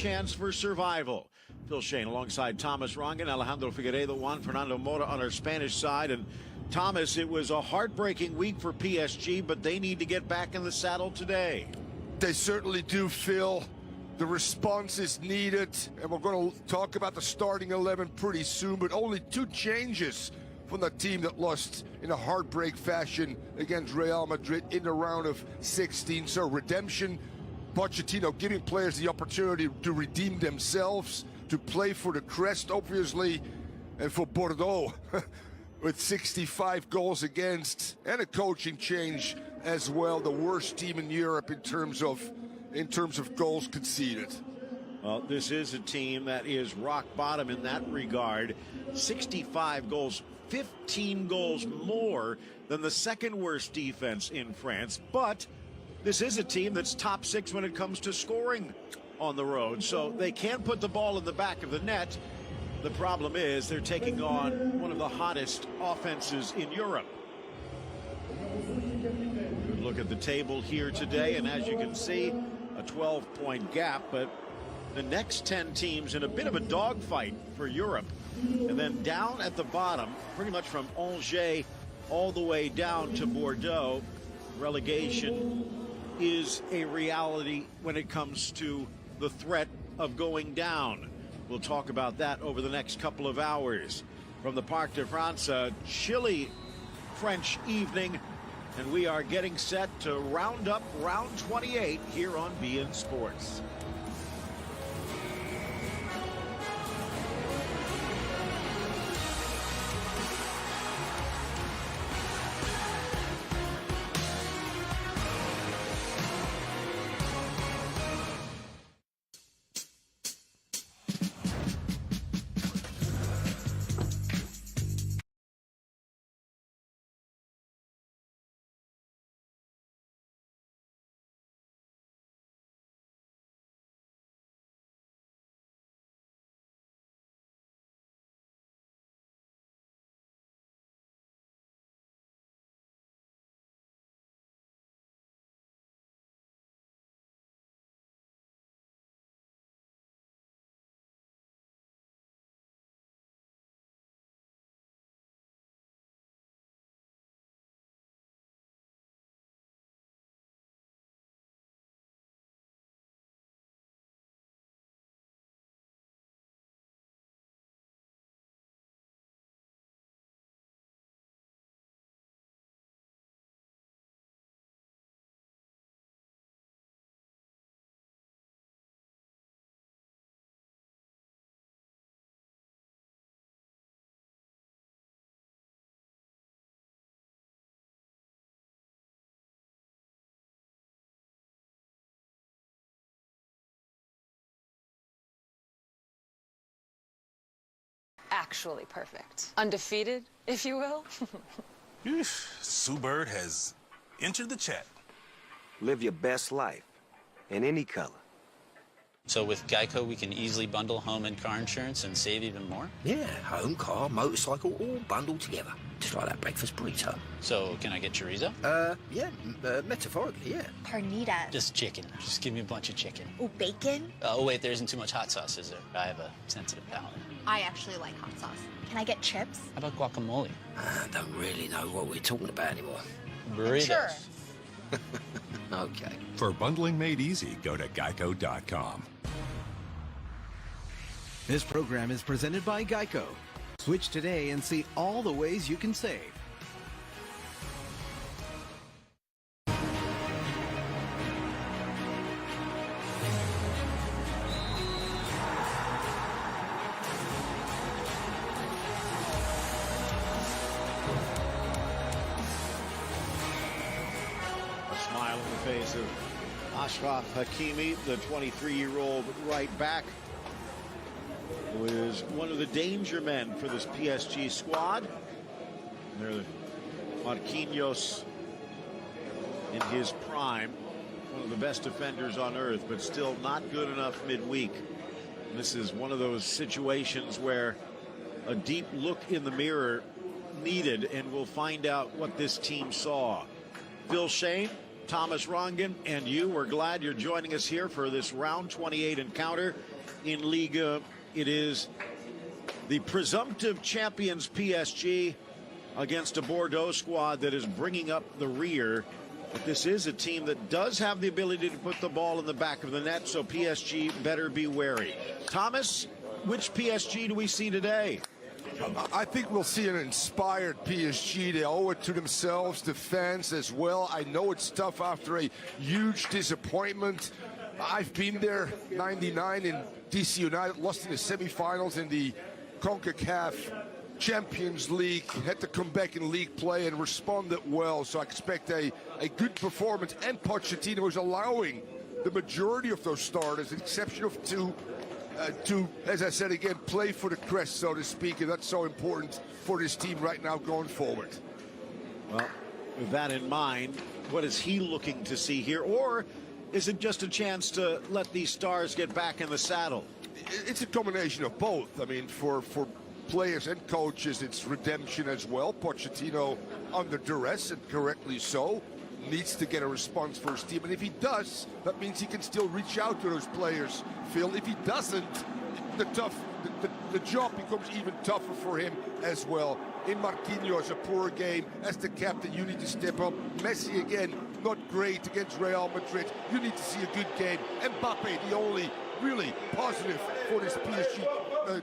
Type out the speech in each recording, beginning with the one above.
chance for survival. Phil Shane alongside Thomas Rongan, Alejandro Figueiredo, Juan Fernando Mora on our Spanish side. And Thomas, it was a heartbreaking week for PSG, but they need to get back in the saddle today. They certainly do, Phil. The response is needed, and we're going to talk about the starting 11 pretty soon, but only 2 changes from the team that lost in a heartbreak fashion against Real Madrid in the round of 16. So redemption, Pochettino giving players the opportunity to redeem themselves, to play for the crest, obviously, and for Bordeaux with 65 goals against, and a coaching change as well, the worst team in Europe in terms of goals conceded. Well, this is a team that is rock bottom in that regard. 65 goals, 15 goals more than the second worst defense in France. But this is a team that's top 6 when it comes to scoring on the road. So they can put the ball in the back of the net. The problem is they're taking on one of the hottest offenses in Europe. Good look at the table here today, and as you can see, a 12-point gap, but the next 10 teams in a bit of a dogfight for Europe. And then down at the bottom, pretty much from Angers all the way down to Bordeaux, relegation is a reality when it comes to the threat of going down. We'll talk about that over the next couple of hours. From the Parc de France, a chilly French evening, and we are getting set to round up round 28 here on beIN Sports. Actually perfect. Undefeated, if you will. Sue Bird has entered the chat. Live your best life in any color. So with Geico, we can easily bundle home and car insurance and save even more? Yeah, home, car, motorcycle, all bundled together. Just like that breakfast burrito. So can I get chorizo? Yeah, metaphorically, yeah. Carnitas. Just chicken. Just give me a bunch of chicken. Oh, bacon? Oh, wait, there isn't too much hot sauce, is there? I have a sensitive palate. I actually like hot sauce. Can I get chips? How about guacamole? I don't really know what we're talking about anymore. Burritos. Sure. Okay. For bundling made easy, go to geico.com. This program is presented by Geico. Switch today and see all the ways you can save. Smile on the face of Achraf Hakimi, the 23-year-old right back, who is one of the danger men for this PSG squad. They're Marquinhos in his prime, one of the best defenders on earth, but still not good enough midweek. And this is one of those situations where a deep look in the mirror needed, and we'll find out what this team saw. Phil Shane, Thomas Rongen, and you. We're glad you're joining us here for this round 28 encounter in Ligue. It is the presumptive champions PSG against a Bordeaux squad that is bringing up the rear. But this is a team that does have the ability to put the ball in the back of the net, so PSG better be wary. Thomas, which PSG do we see today? I think we'll see an inspired PSG. They owe it to themselves, the fans as well. I know it's tough after a huge disappointment. I've been there, 99 in DC United, lost in the semifinals in the CONCACAF Champions League, had to come back in league play and responded well. So I expect a good performance. And Pochettino is allowing the majority of those starters, with the exception of two, to, as I said again, play for the crest, so to speak, and that's so important for this team right now going forward. Well, with that in mind, what is he looking to see here? Or is it just a chance to let these stars get back in the saddle? It's a combination of both. I mean, for players and coaches, it's redemption as well. Pochettino under duress, and correctly so, needs to get a response for his team. And if he does, that means he can still reach out to those players, Phil. If he doesn't, the job becomes even tougher for him as well. In Marquinhos, a poor game. As the captain, you need to step up. Messi, again, not great against Real Madrid. You need to see a good game. Mbappe, the only really positive for this PSG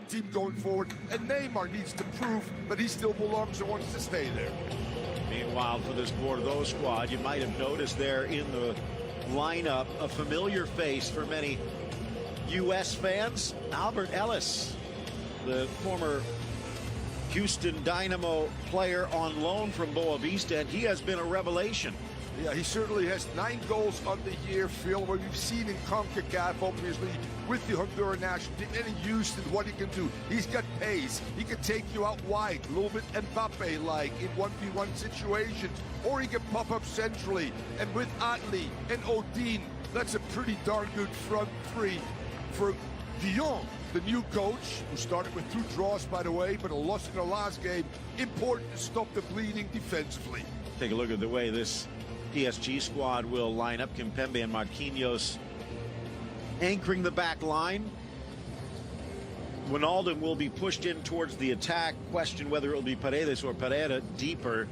team going forward. And Neymar needs to prove that he still belongs and wants to stay there. Meanwhile, for this Bordeaux squad, you might have noticed there in the lineup a familiar face for many U.S. fans. Albert Ellis, the former Houston Dynamo player on loan from Boa Vista, and he has been a revelation. Yeah, he certainly has 9 goals on the year, Phil. What we've seen in CONCACAF, obviously, with the Honduran national team, and in Houston, what he can do. He's got pace. He can take you out wide, a little bit Mbappe-like in 1v1 situations, or he can pop up centrally. And with Adli and Odin, that's a pretty darn good front three for Guillaume, the new coach, who started with 2 draws, by the way, but a loss in the last game. Important to stop the bleeding defensively. Take a look at the way this PSG squad will line up. Kimpembe and Marquinhos anchoring the back line. Wijnaldum will be pushed in towards the attack. Question whether it will be Paredes or Pereira deeper.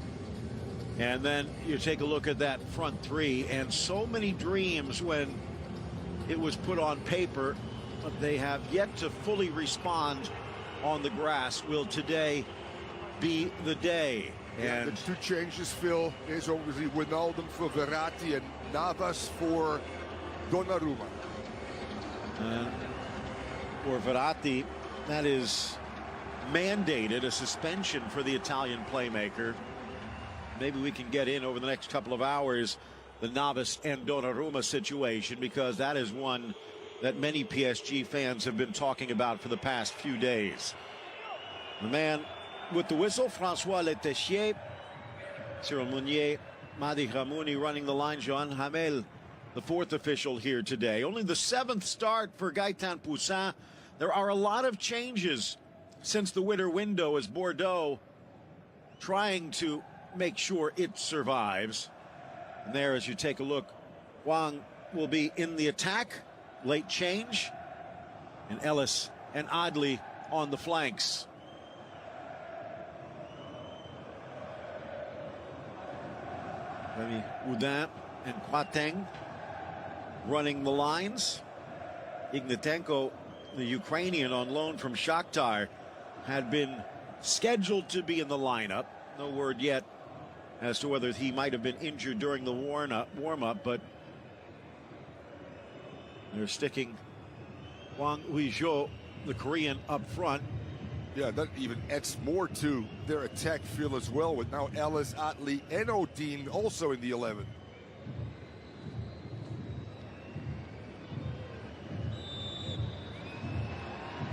And then you take a look at that front three, and so many dreams when it was put on paper, but they have yet to fully respond on the grass. Will today be the day? Yeah, And the 2 changes, Phil, is obviously Wijnaldum for Verratti and Navas for Donnarumma. For Verratti, that is mandated, a suspension for the Italian playmaker. Maybe we can get in over the next couple of hours the Navas and Donnarumma situation, because that is one that many PSG fans have been talking about for the past few days. The man with the whistle, Francois Letechier, Cyril Mounier, Madi Ramouni running the line, Jean Hamel, the 4th official here today. Only the 7th start for Gaëtan Poussin. There are a lot of changes since the winter window as Bordeaux trying to make sure it survives. And there, as you take a look, Wang will be in the attack, late change, and Ellis and Adli on the flanks. Remy Houdin and Quateng running the lines. Ignatenko, the Ukrainian on loan from Shakhtar, had been scheduled to be in the lineup. No word yet as to whether he might have been injured during the warm-up, but they're sticking Wang Huizhou, the Korean, up front. Yeah, that even adds more to their attack field as well, with now Ellis, Adli, and Odin also in the 11.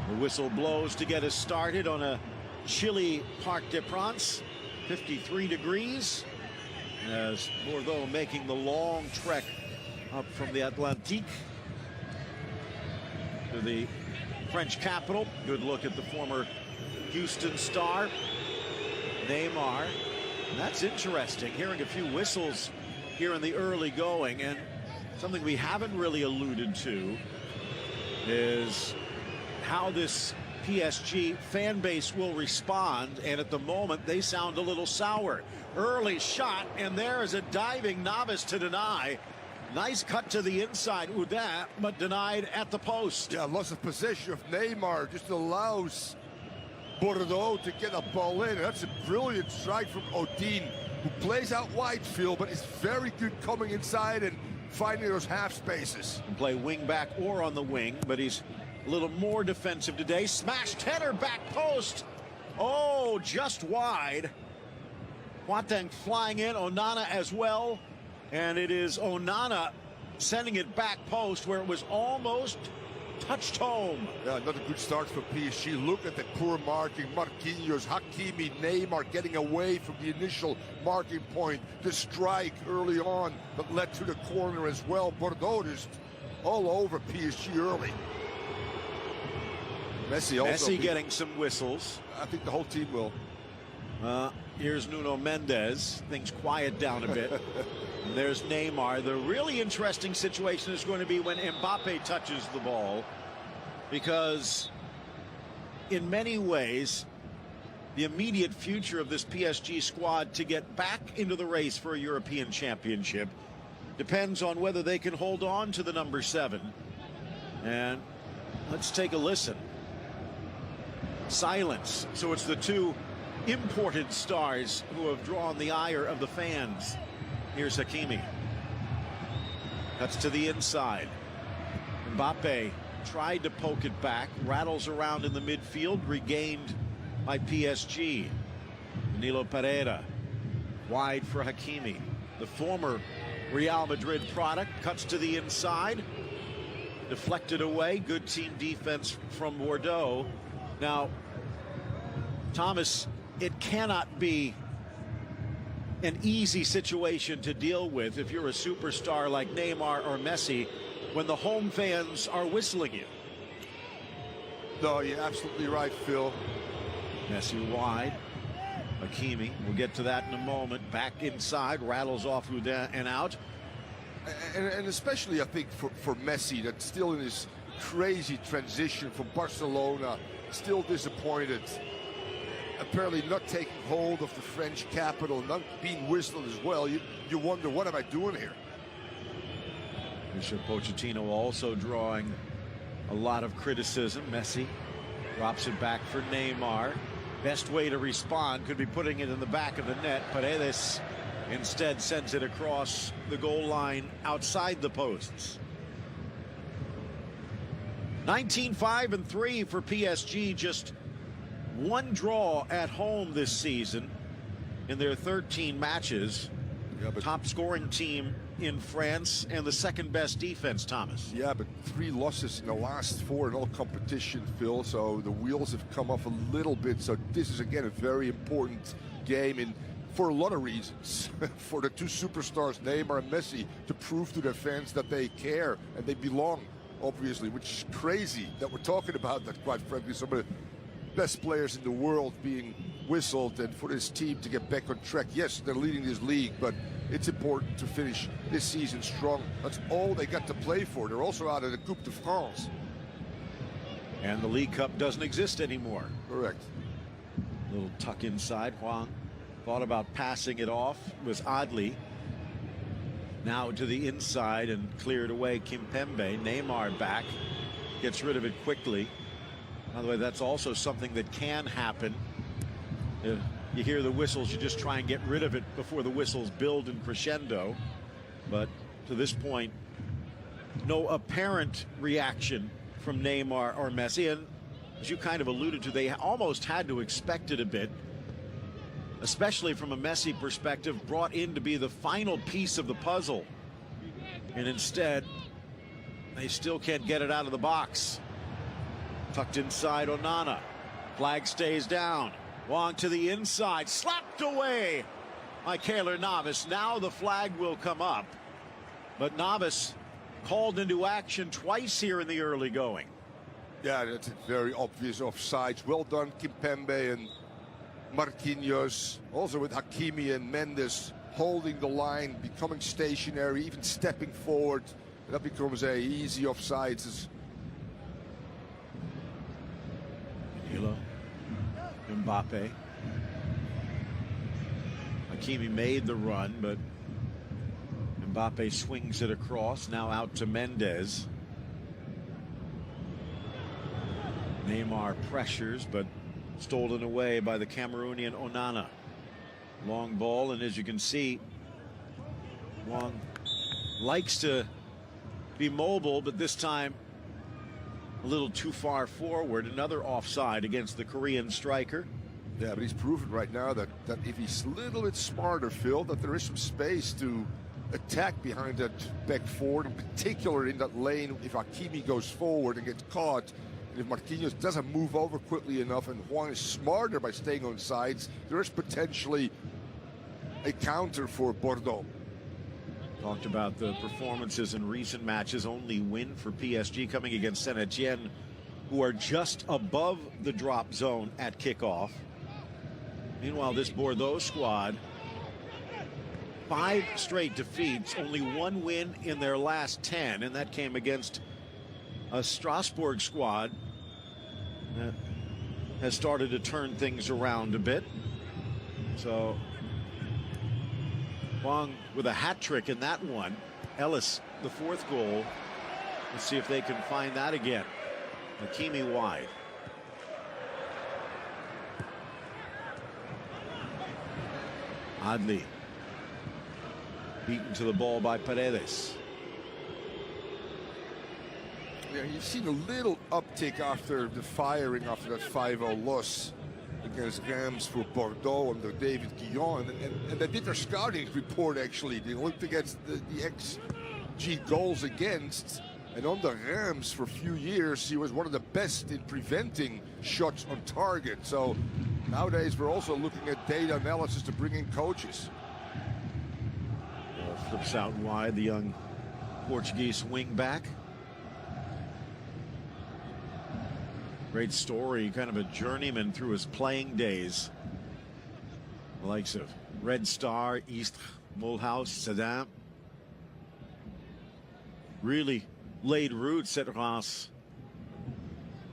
The whistle blows to get us started on a chilly Parc des Princes, 53 degrees, as Bordeaux making the long trek up from the Atlantique to the French capital. Good look at the former Houston star, Neymar. And that's interesting, hearing a few whistles here in the early going, and something we haven't really alluded to is how this PSG fan base will respond, and at the moment they sound a little sour. Early shot, and there is a diving Navas to deny. Nice cut to the inside, Oudin, but denied at the post. Yeah, loss of possession of Neymar just allows Bordeaux to get a ball in. That's a brilliant strike from Odin, who plays out wide, Phil, but is very good coming inside and finding those half spaces. Can play wing back or on the wing, but he's a little more defensive today. Smashed header, back post. Oh, just wide. Boateng flying in, Onana as well. And it is Onana sending it back post where it was almost touched home. Yeah, another good start for PSG. Look at the poor marking. Marquinhos, Hakimi, Neymar getting away from the initial marking point. The strike early on that led to the corner as well. Bordeaux just all over PSG early. Messi getting some whistles. I think the whole team will. Here's Nuno Mendes. Things quiet down a bit. And there's Neymar. The really interesting situation is going to be when Mbappe touches the ball, because in many ways the immediate future of this PSG squad to get back into the race for a European championship depends on whether they can hold on to the number 7. And let's take a listen. Silence. So it's the two imported stars who have drawn the ire of the fans. Here's Hakimi. Cuts to the inside. Mbappe tried to poke it back, rattles around in the midfield, regained by PSG. Danilo Pereira wide for Hakimi. The former Real Madrid product cuts to the inside, deflected away. Good team defense from Bordeaux. Now, Thomas, it cannot be an easy situation to deal with if you're a superstar like Neymar or Messi when the home fans are whistling you. No, you're absolutely right, Phil. Messi wide. Hakimi, we'll get to that in a moment. Back inside, rattles off Oudin and out. And especially, I think, for Messi, that's still in this crazy transition from Barcelona, still disappointed. Apparently not taking hold of the French capital, not being whistled as well. You wonder, what am I doing here? Bishop Pochettino also drawing a lot of criticism. Messi drops it back for Neymar. Best way to respond could be putting it in the back of the net. Paredes instead sends it across the goal line outside the posts. 19-5-3 for PSG, just one draw at home this season in their 13 matches. Yeah, but top scoring team in France and the second best defense, Thomas. Yeah, but 3 losses in the last 4 in all competition, Phil, so the wheels have come off a little bit. So this is again a very important game for a lot of reasons. For the two superstars, Neymar and Messi, to prove to their fans that they care and they belong, obviously, which is crazy that we're talking about that, quite frankly. Some of the best players in the world being whistled, and for this team to get back on track. Yes, they're leading this league, but it's important to finish this season strong. That's all they got to play for. They're also out of the Coupe de France. And the League Cup doesn't exist anymore. Correct. Little tuck inside. Hwang thought about passing it off. It was Adli. Now to the inside and cleared away Kimpembe. Neymar back. Gets rid of it quickly. By the way, that's also something that can happen. You hear the whistles, you just try and get rid of it before the whistles build and crescendo. But to this point, no apparent reaction from Neymar or Messi. And as you kind of alluded to, they almost had to expect it a bit, especially from a Messi perspective, brought in to be the final piece of the puzzle. And instead, they still can't get it out of the box. Tucked inside Onana. Flag stays down. Hwang to the inside. Slapped away by Keylor Navas. Now the flag will come up. But Navas called into action twice here in the early going. Yeah, that's very obvious offsides. Well done, Kimpembe and Marquinhos. Also with Hakimi and Mendes holding the line, becoming stationary, even stepping forward. That becomes a easy offsides. Danilo, Mbappe. Hakimi made the run, but Mbappe swings it across, now out to Mendes. Neymar pressures, but stolen away by the Cameroonian Onana. Long ball, and as you can see, Wang likes to be mobile, but this time a little too far forward. Another offside against the Korean striker. Yeah, but he's proven right now that if he's a little bit smarter, Phil, that there is some space to attack behind that back forward, in particular in that lane if Hakimi goes forward and gets caught. And if Marquinhos doesn't move over quickly enough and Juan is smarter by staying on sides, there is potentially a counter for Bordeaux. Talked about the performances in recent matches. Only win for PSG coming against Saint-Etienne, who are just above the drop zone at kickoff. Meanwhile, this Bordeaux squad, 5 straight defeats, only 1 win in their last 10, and that came against a Strasbourg squad that has started to turn things around a bit. So Wang with a hat trick in that one. Ellis, the 4th goal. Let's see if they can find that again. Hakimi wide. Adli beaten to the ball by Paredes. Yeah, you've seen a little uptick after the firing after that 5-0 loss against Reims for Bordeaux under David Guillon, and they did their scouting report actually. They looked against the XG goals against, and under Reims for a few years he was one of the best in preventing shots on target. So nowadays we're also looking at data analysis to bring in coaches. Flips out wide, the young Portuguese wing back. Great story, kind of a journeyman through his playing days. The likes of Red Star, East, Mulhouse, Sedan. Really laid roots at Reims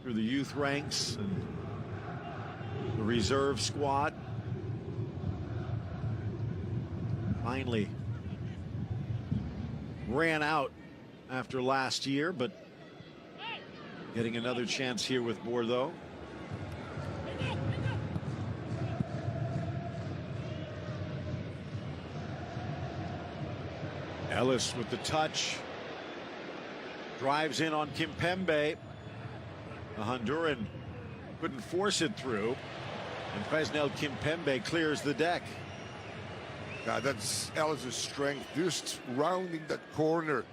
through the youth ranks and the reserve squad. Finally ran out after last year, but getting another chance here with Bordeaux. Ellis with the touch. Drives in on Kimpembe. The Honduran couldn't force it through. And Presnel Kimpembe clears the deck. That's Ellis' strength, just rounding that corner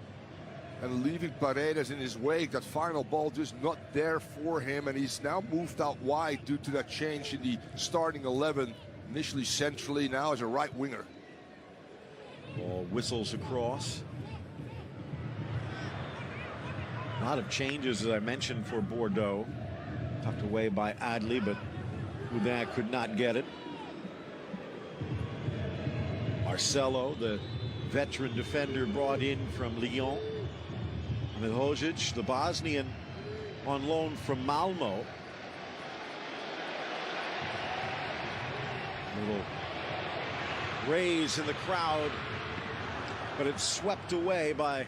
and leaving Paredes in his wake. That final ball just not there for him, and he's now moved out wide due to that change in the starting 11. Initially centrally, now as a right winger. Ball whistles across. A lot of changes, as I mentioned, for Bordeaux. Tucked away by Adli, but Houdin could not get it. Marcelo, the veteran defender brought in from Lyon. Milhojic, the Bosnian, on loan from Malmo. Little raise in the crowd, but it's swept away by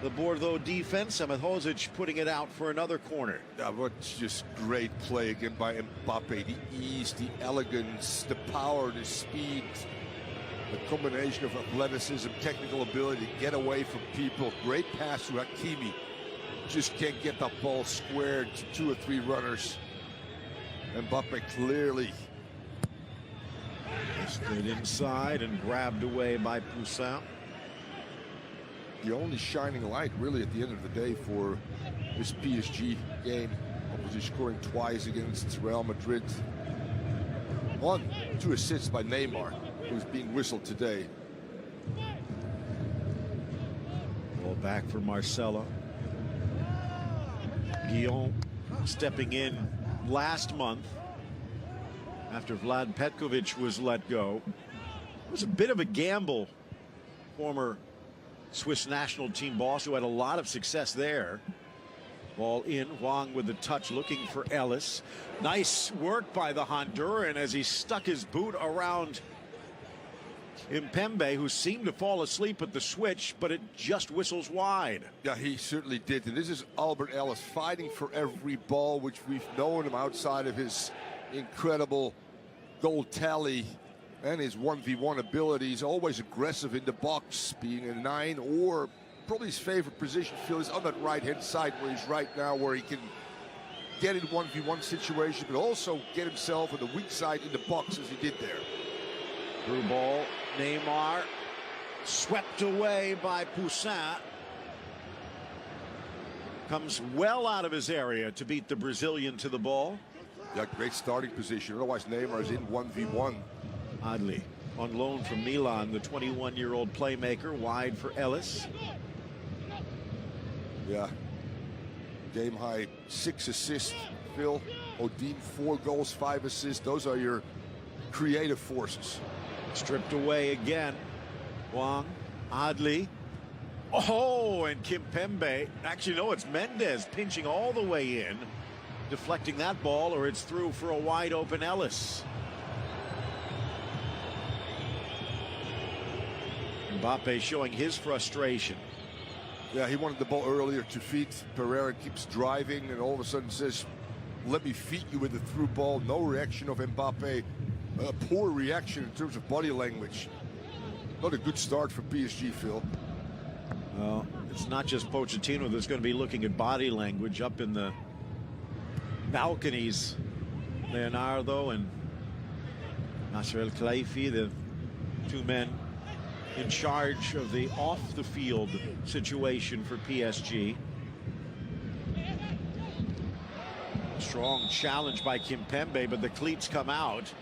the Bordeaux defense. Milhojic putting it out for another corner. What just great play again by Mbappe. The ease, the elegance, the power, the speed. The combination of athleticism, technical ability to get away from people. Great pass to Hakimi. Just can't get that ball squared to 2 or 3 runners. Mbappe clearly. Straight inside and grabbed away by Poussin. The only shining light really at the end of the day for this PSG game. Obviously scoring twice against Real Madrid. 2 assists by Neymar, who's being whistled today. Ball back for Marcelo. Guillon stepping in last month after Vlad Petkovic was let go. It was a bit of a gamble. Former Swiss national team boss who had a lot of success there. Ball in, Wang with the touch looking for Ellis. Nice work by the Honduran as he stuck his boot around Kimpembe, who seemed to fall asleep at the switch, but it just whistles wide. Yeah, he certainly did. And this is Albert Ellis fighting for every ball, which we've known him outside of his incredible goal tally and his 1v1 abilities. Always aggressive in the box, being a 9, or probably his favorite position, Phil, is on that right-hand side where he's right now, where he can get in 1v1 situations, but also get himself on the weak side in the box as he did there. Through ball, Neymar swept away by Poussin. Comes well out of his area to beat the Brazilian to the ball. Yeah, great starting position. Otherwise, Neymar is in 1v1. Oddly, on loan from Milan, the 21-year-old playmaker, wide for Ellis. Yeah. Game high 6 assists, Phil. Odin 4 goals, 5 assists. Those are your creative forces. Stripped away again. Wang, oddly. Oh, and Kimpembe. Actually, no, it's Mendes pinching all the way in, deflecting that ball, or it's through for a wide open Ellis. Mbappe showing his frustration. Yeah, he wanted the ball earlier to feed. Pereira keeps driving and all of a sudden says, let me feed you with the through ball. No reaction of Mbappe. A poor reaction in terms of body language. Not a good start for PSG, Phil. Well, it's not just Pochettino that's going to be looking at body language up in the balconies. Leonardo and Nasser El Khelaifi, the two men in charge of the off-the-field situation for PSG. Strong challenge by Kimpembe, but the cleats come out.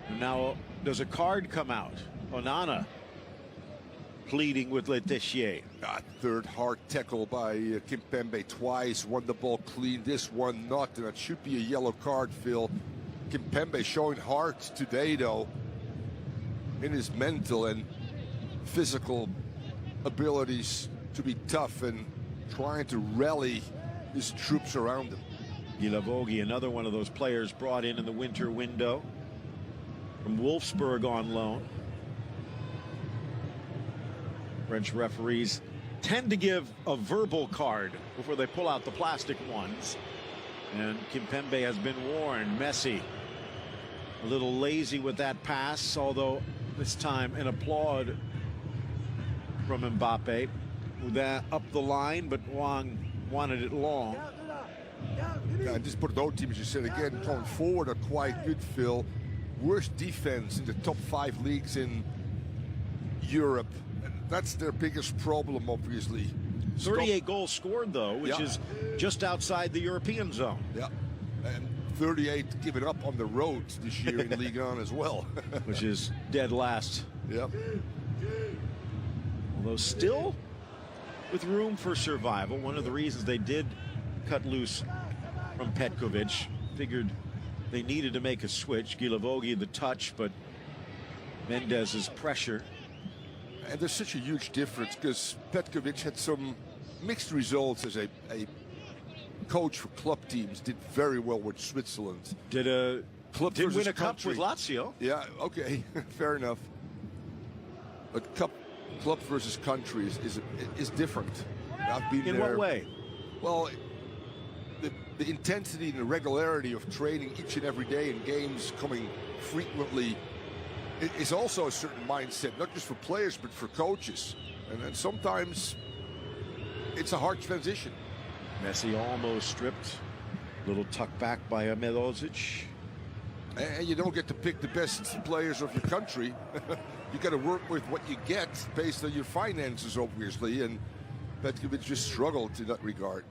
And now does a card come out? Onana pleading with Letitia. Third hard tackle by Kimpembe twice. Won the ball clean, this one not. And that should be a yellow card, Phil. Kimpembe showing heart today, though, in his mental and physical abilities to be tough and trying to rally his troops around him. Guilavogui, another one of those players brought in the winter window from Wolfsburg on loan. French referees tend to give a verbal card before they pull out the plastic ones. And Kimpembe has been warned. Messi a little lazy with that pass, although this time an applaud from Mbappe. With that up the line, but Wang wanted it long. Yeah, and this Bordeaux team, as you said again, going forward are quite good, Phil. Worst defense in the top 5 leagues in Europe. And that's their biggest problem, obviously. 38 goals scored, though, which is just outside the European zone. Yeah, and 38 given up on the road this year in Ligue 1 as well. Which is dead last. Yep. Although still with room for survival. One of the reasons they did cut loose from Petkovic, figured they needed to make a switch. Guilavogui the touch, but Mendez's pressure. And there's such a huge difference because Petkovic had some mixed results as a coach for club teams. Did very well with Switzerland. Did win a cup with Lazio. Yeah, okay, fair enough. But club versus country is different. I've been there. In what way? Well, the intensity and the regularity of training each and every day in games coming frequently is also a certain mindset, not just for players, but for coaches. And then sometimes it's a hard transition. Messi almost stripped. Little tuck back by Milozic. And you don't get to pick the best players of your country. You got to work with what you get based on your finances, obviously. And Petkovic just struggled in that regard.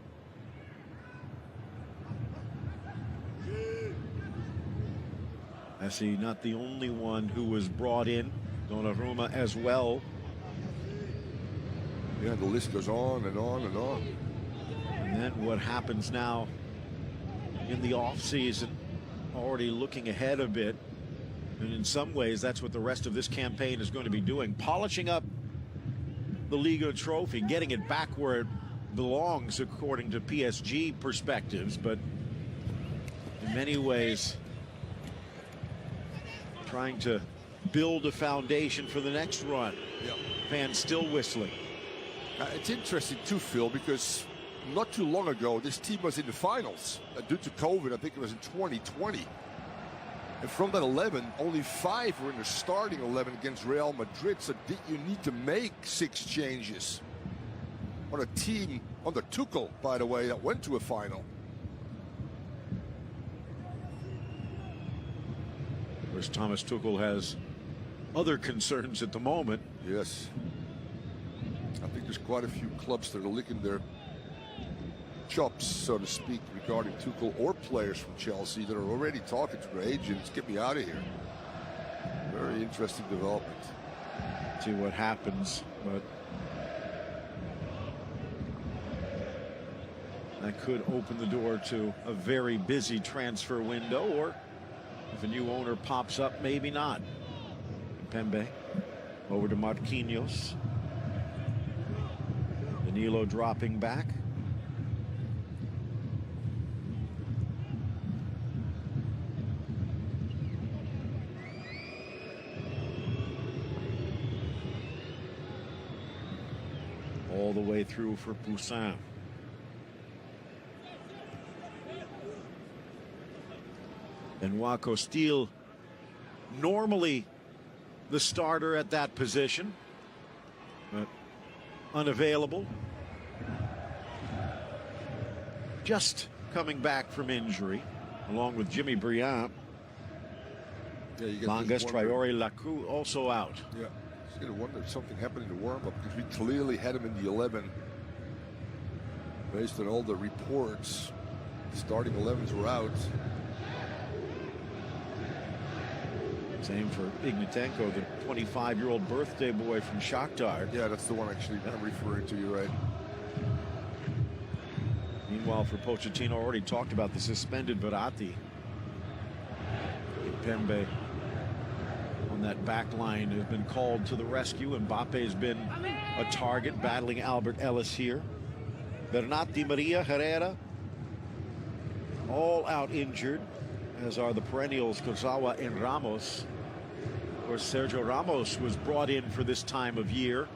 Messi not the only one who was brought in. Donnarumma as well. Yeah, the list goes on and on and on. And then what happens now in the offseason, already looking ahead a bit. And in some ways, that's what the rest of this campaign is going to be doing, polishing up the Ligue trophy, getting it back where it belongs according to PSG perspectives, but in many ways trying to build a foundation for the next run. Yep. Fans still whistling. It's interesting too, Phil, because not too long ago this team was in the finals due to COVID. I think it was in 2020. And from that 11, only 5 were in the starting 11 against Real Madrid. So did you need to make 6 changes on a team under Tuchel, by the way, that went to a final? Whereas Thomas Tuchel has other concerns at the moment. Yes. I think there's quite a few clubs that are licking their chops, so to speak, regarding Tuchel or players from Chelsea that are already talking to their agents. Get me out of here. Very interesting development. See what happens, but that could open the door to a very busy transfer window, or if a new owner pops up, maybe not. Pembe over to Marquinhos. Danilo dropping back. All the way through for Poussin. Benoit Costil, normally the starter at that position, but unavailable. Just coming back from injury, along with Jimmy Briand. Yeah, Mangas, Traore, Lacou also out. Yeah, just going to wonder if something happened in the warm-up, because we clearly had him in the 11. Based on all the reports, the starting 11s were out. Same for Ignitenko, the 25-year-old birthday boy from Shakhtar. Yeah, that's the one actually I'm referring to, you're right. Meanwhile, for Pochettino, already talked about the suspended Verratti. Pembe on that back line has been called to the rescue. Mbappe's been a target, battling Albert Ellis here. Bernat, Di Maria, Herrera, all out injured, as are the perennials Kurzawa and Ramos. Of course, Sergio Ramos was brought in for this time of year,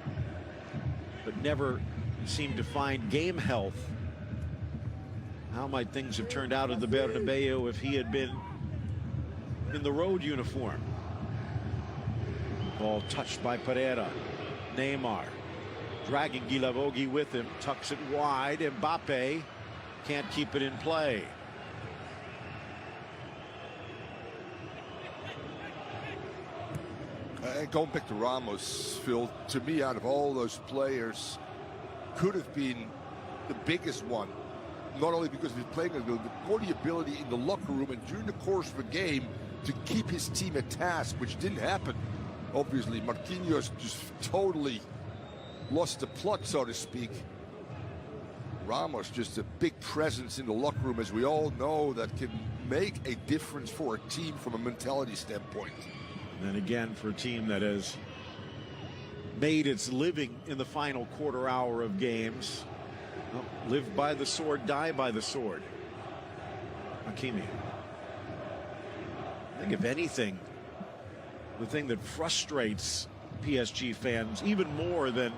but never seemed to find game health. How might things have turned out at the Bernabeu if he had been in the road uniform? Ball touched by Pereira. Neymar dragging Guilavogui with him, tucks it wide. Mbappe can't keep it in play. And going back to Ramos, Phil, to me, out of all those players, could have been the biggest one. Not only because of his playing ability, but more the ability in the locker room and during the course of a game to keep his team at task, which didn't happen. Obviously, Marquinhos just totally lost the plot, so to speak. Ramos just a big presence in the locker room, as we all know, that can make a difference for a team from a mentality standpoint. And then again, for a team that has made its living in the final quarter hour of games, well, live by the sword, die by the sword. Hakimi. I think if anything, the thing that frustrates PSG fans even more than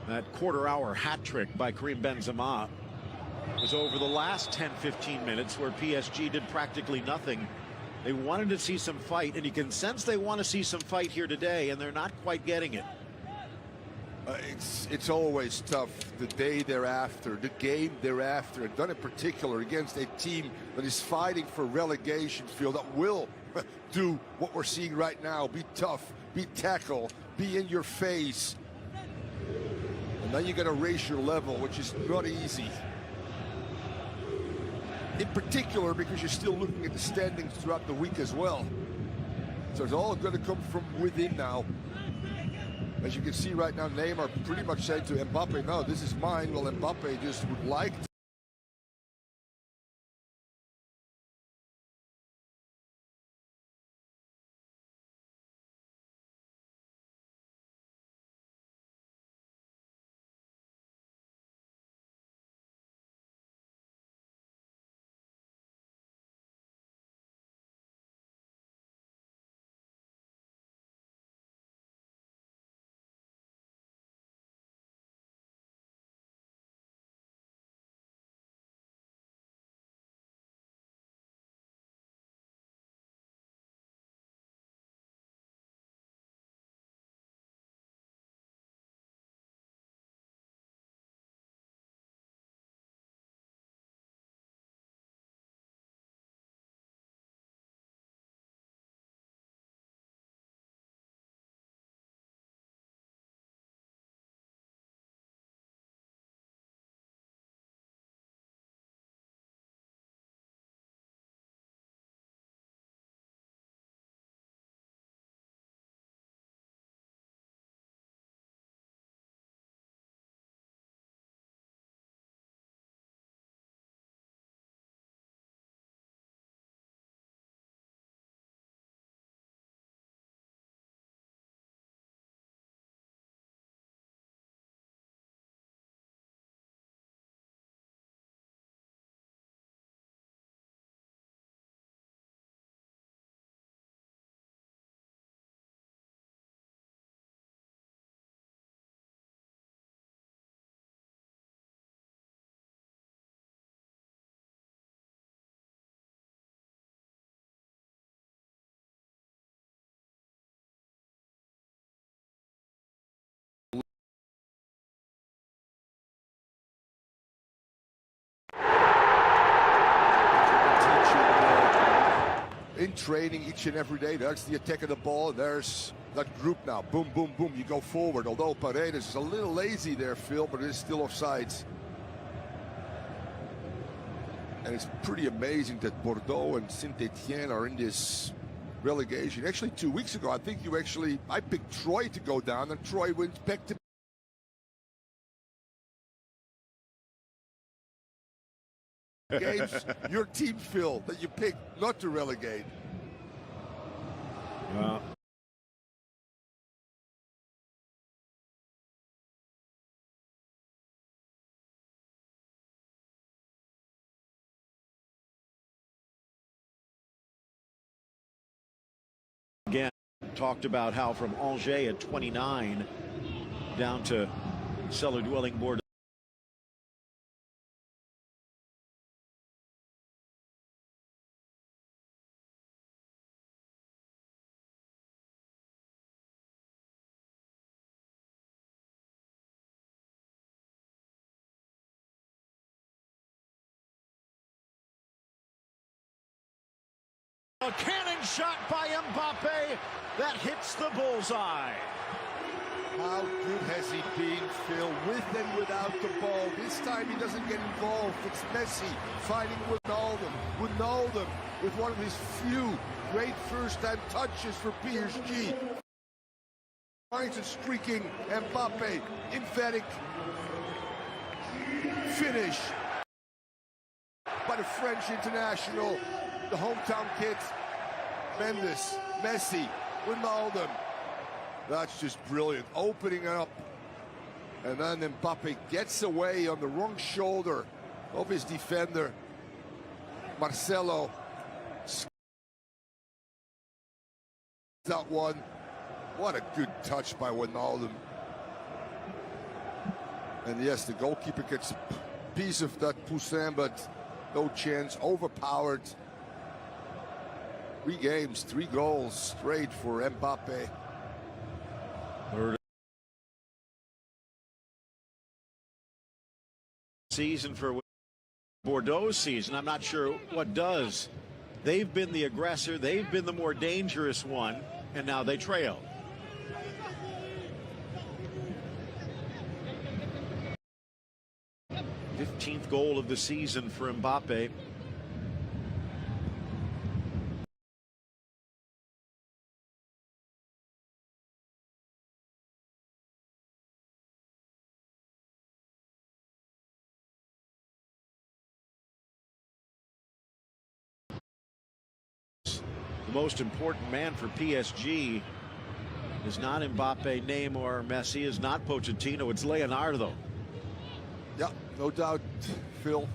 that quarter-hour hat trick by Karim Benzema was over the last 10-15 minutes where PSG did practically nothing. They wanted to see some fight, and you can sense they want to see some fight here today, and they're not quite getting it. It's always tough the day thereafter, the game thereafter, and done in particular against a team that is fighting for relegation, Phil, that will do what we're seeing right now. Be tough, be tackle, be in your face. And then you got to raise your level, which is not easy. In particular, because you're still looking at the standings throughout the week as well. So it's all going to come from within now. As you can see right now, Neymar pretty much saying to Mbappe, no, this is mine. Well, Mbappe just would like to in training each and every day. That's the attack of the ball. There's that group now. Boom, boom, boom. You go forward. Although Paredes is a little lazy there, Phil, but it is still offsides. And it's pretty amazing that Bordeaux and Saint-Etienne are in this relegation. Actually, 2 weeks ago, I think I picked Troy to go down, and Troy wins back to games. Your team, Phil, that you picked not to relegate. Well, again, talked about how from Angers at 29 down to cellar-dwelling Bordeaux. A cannon shot by Mbappe that hits the bullseye. How good has he been, Phil, with and without the ball? This time he doesn't get involved. It's Messi fighting Wijnaldum. Wijnaldum with one of his few great first-time touches for PSG. Finds a streaking Mbappe, emphatic finish by the French international. The hometown kids, Mendes, Messi, Wijnaldum. That's just brilliant. Opening up. And then Mbappe gets away on the wrong shoulder of his defender, Marcelo. That one. What a good touch by Wijnaldum. And yes, the goalkeeper gets a piece of that Poussin, but no chance. Overpowered. 3 games, 3 goals straight for Mbappe. Season for Bordeaux season. I'm not sure what does. They've been the aggressor. They've been the more dangerous one, and now they trail. th goal of the season for Mbappe. The most important man for PSG is not Mbappe, Neymar, or Messi, is not Pochettino, it's Leonardo. Yeah, no doubt, Phil.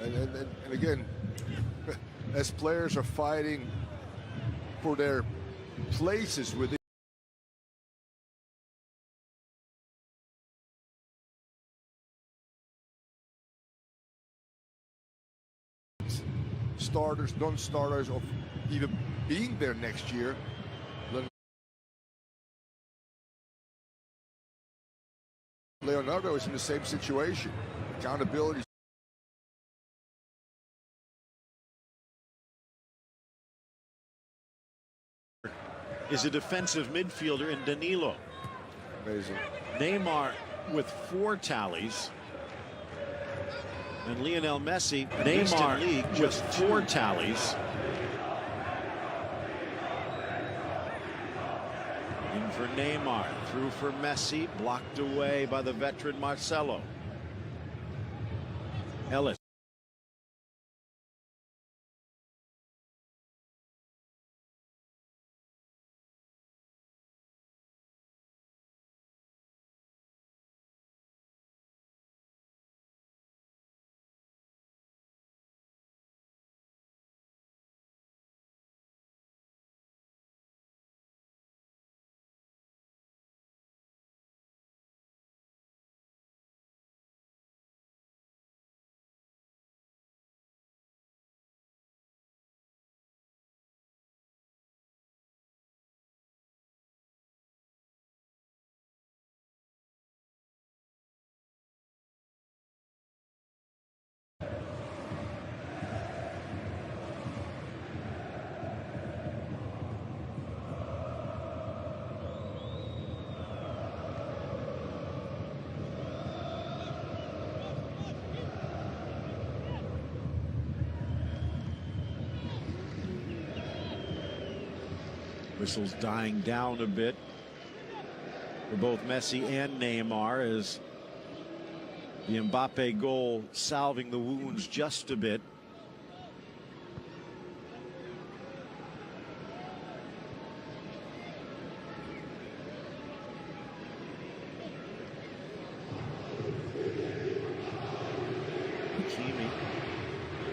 And again, as players are fighting for their places within starters, non-starters, of even being there next year. Leonardo is in the same situation. Accountability. Is a defensive midfielder in Danilo. Amazing. Neymar with 4 tallies. And Lionel Messi, Neymar League, just 4 tallies. In for Neymar, through for Messi, blocked away by the veteran Marcelo. Ellis. Whistles dying down a bit for both Messi and Neymar, as the Mbappe goal salving the wounds just a bit.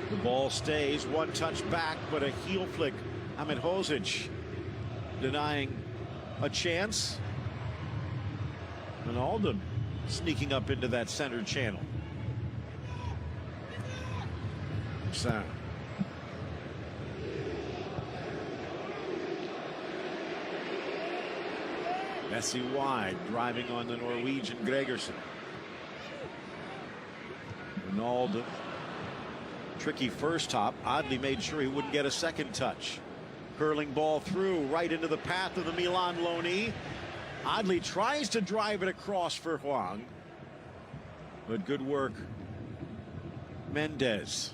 The ball stays, one touch back, but a heel flick. Ahmed Hozic denying a chance. Ronaldo sneaking up into that center channel. Sam. Messi wide, driving on the Norwegian Gregersen. Ronaldo. Tricky first hop. Oddly made sure he wouldn't get a second touch. Curling ball through right into the path of the Milan loanee. Oddly tries to drive it across for Huang. But good work. Mendes.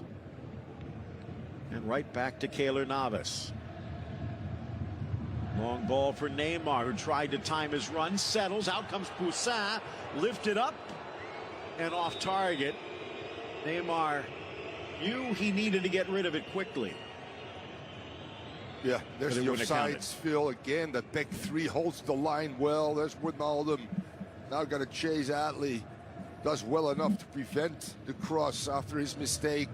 And right back to Keylor Navas. Long ball for Neymar, who tried to time his run. Settles. Out comes Poussin. Lifted up and off target. Neymar knew he needed to get rid of it quickly. Yeah, there's the offsides, Phil. Again, the back three holds the line well. There's Wijnaldum. Now got to chase Adli. Does well enough to prevent the cross after his mistake.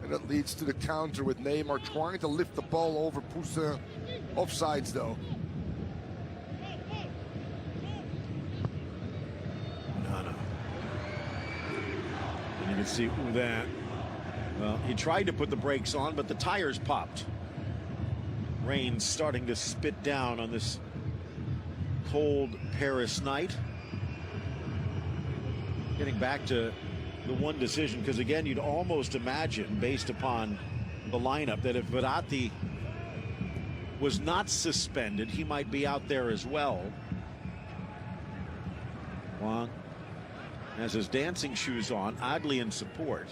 And it leads to the counter with Neymar trying to lift the ball over Poussin. Offsides, though. No. And you can see that. Well, he tried to put the brakes on, but the tires popped. Rain starting to spit down on this cold Paris night. Getting back to the one decision, because again, you'd almost imagine, based upon the lineup, that if Verratti was not suspended, he might be out there as well. Huang has his dancing shoes on, oddly in support.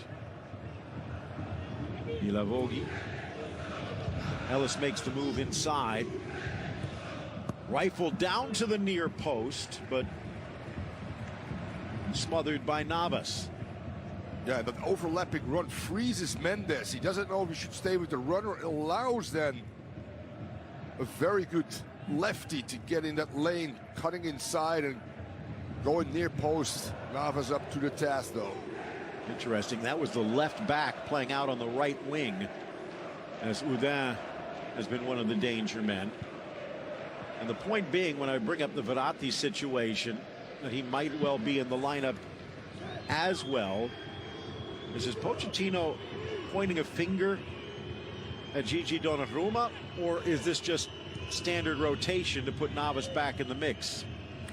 Ilavogi. Ellis makes the move inside. Rifled down to the near post, but smothered by Navas. Yeah, the overlapping run freezes Mendes. He doesn't know if he should stay with the runner. It allows then a very good lefty to get in that lane, cutting inside and going near post. Navas up to the task, though. Interesting. That was the left back playing out on the right wing, as Udin has been one of the danger men. And the point being, when I bring up the Verratti situation, that he might well be in the lineup as well. Is Pochettino pointing a finger at Gigi Donnarumma, or is this just standard rotation to put Navas back in the mix?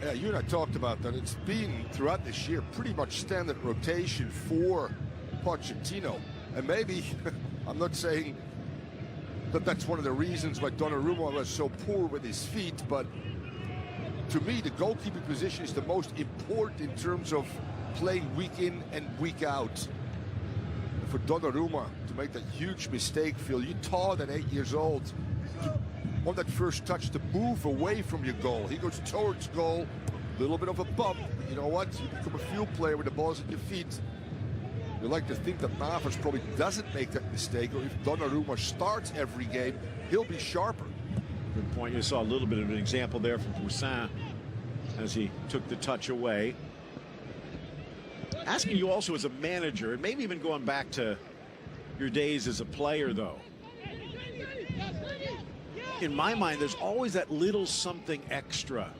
Yeah, you and I talked about that. It's been throughout this year pretty much standard rotation for Pochettino. And maybe, I'm not saying that that's one of the reasons why Donnarumma was so poor with his feet, but to me, the goalkeeping position is the most important in terms of playing week in and week out. For Donnarumma to make that huge mistake, Phil, you taught at 8 years old on that first touch to move away from your goal. He goes towards goal, a little bit of a bump, but you know what? You become a field player with the balls at your feet. You like to think that Navas probably doesn't make that mistake, or if Donnarumma starts every game, he'll be sharper. Good point. You saw a little bit of an example there from Poussin as he took the touch away. Asking you also as a manager, and maybe even going back to your days as a player, though. In my mind, there's always that little something extra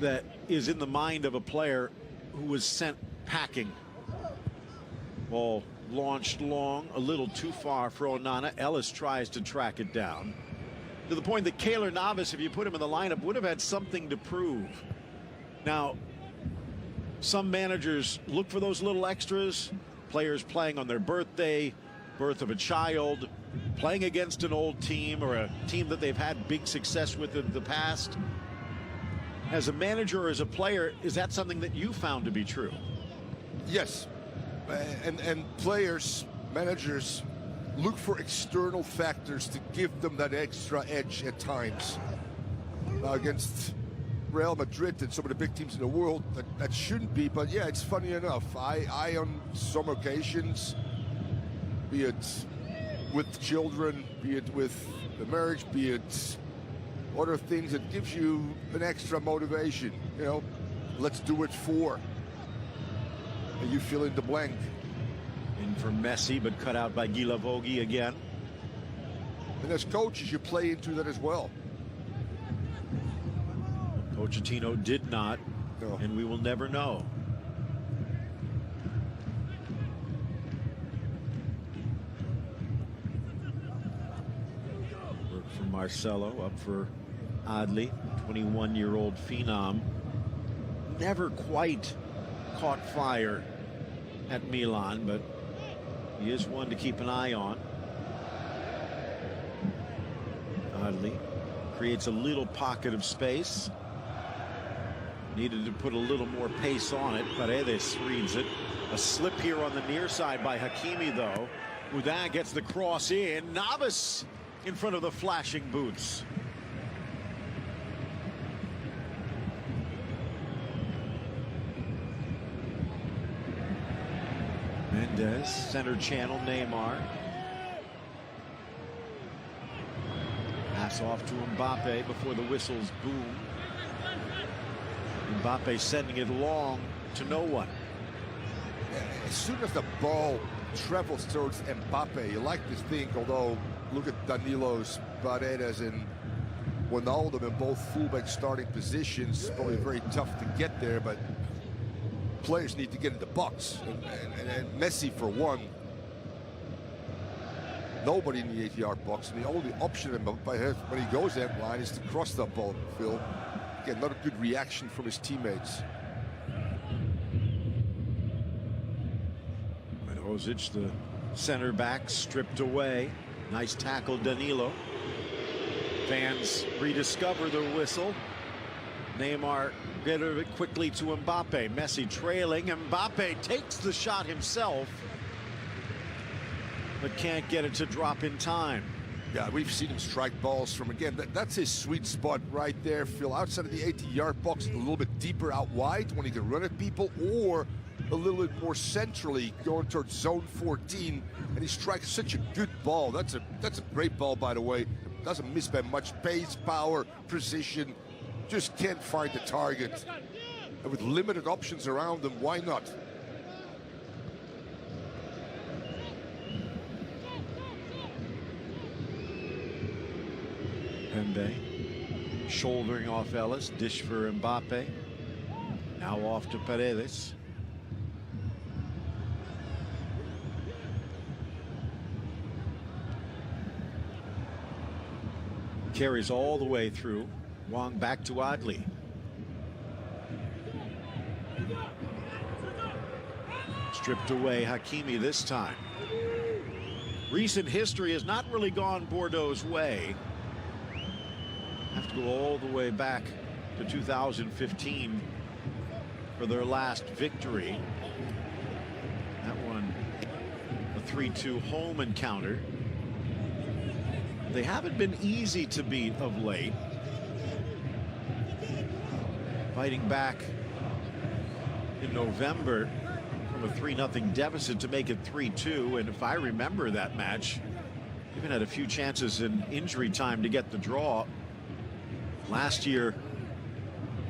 that is in the mind of a player who was sent packing. Ball launched long, a little too far for Onana. Ellis tries to track it down, to the point that Keylor Navas, if you put him in the lineup, would have had something to prove. Now, some managers look for those little extras. Players playing on their birthday, birth of a child, playing against an old team or a team that they've had big success with in the past. As a manager or as a player, is that something that you found to be true? Yes. And players, managers, look for external factors to give them that extra edge at times. against Real Madrid and some of the big teams in the world. That shouldn't be, but yeah, it's funny enough. I on some occasions, be it with children, be it with the marriage, be it other things, it gives you an extra motivation. You know, let's do it for. And you fill in the blank. In for Messi, but cut out by Guilavogui again. And as coaches, you play into that as well. Pochettino did not, No. and we will never know. Work for Marcelo, up for Adli, 21-year-old phenom. Never quite caught fire at Milan, but he is one to keep an eye on. Adli creates a little pocket of space. Needed to put a little more pace on it. Paredes reads it. A slip here on the near side by Hakimi, though. Houdin gets the cross in. Navas in front of the flashing boots. Mendes, center channel, Neymar. Pass off to Mbappe before the whistles boom. Mbappe sending it long to no one. As soon as the ball travels towards Mbappe, you like to think, although look at Danilo's, Paredes, and Wijnaldum in both fullback starting positions. Probably very tough to get there, but players need to get in the box. And Messi, for one, nobody in the 8-yard box. And the only option Mbappe has when he goes that line is to cross that ball, Phil. Again, not a good reaction from his teammates. Rosic, the center back, stripped away. Nice tackle, Danilo. Fans rediscover the whistle. Neymar get rid of it quickly to Mbappe. Messi trailing. Mbappe takes the shot himself, but can't get it to drop in time. Yeah, we've seen him strike balls from, again, that's his sweet spot right there, Phil. Outside of the 80-yard box, a little bit deeper out wide when he can run at people, or a little bit more centrally going towards zone 14, and he strikes such a good ball. That's a great ball, by the way. Doesn't miss by much. Pace, power, precision. Just can't find the target. And with limited options around him, why not? Pembe shouldering off Ellis. Dish for Mbappe. Now off to Paredes. Carries all the way through. Wong back to Adli. Stripped away Hakimi this time. Recent history has not really gone Bordeaux's way. Have to go all the way back to 2015 for their last victory. That one, a 3-2 home encounter. They haven't been easy to beat of late. Fighting back in November from a 3-0 deficit to make it 3-2. And if I remember that match, even had a few chances in injury time to get the draw. Last year,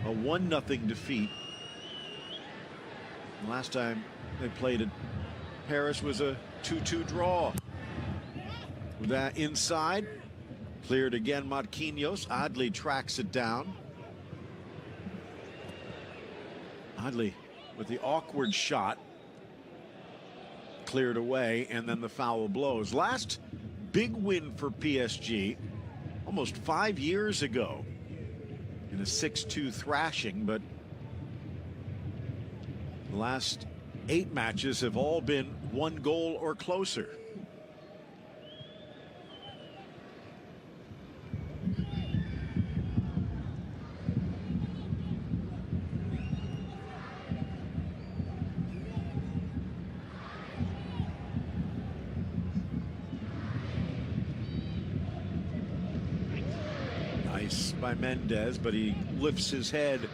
a 1-0 defeat. Last time they played at Paris was a 2-2 draw. With that inside, cleared again, Marquinhos. Adli tracks it down. Adli with the awkward shot. Cleared away, and then the foul blows. Last big win for PSG almost 5 years ago in a 6-2 thrashing, but the last 8 matches have all been 1 goal or closer. Nice by Mendes, but he lifts his head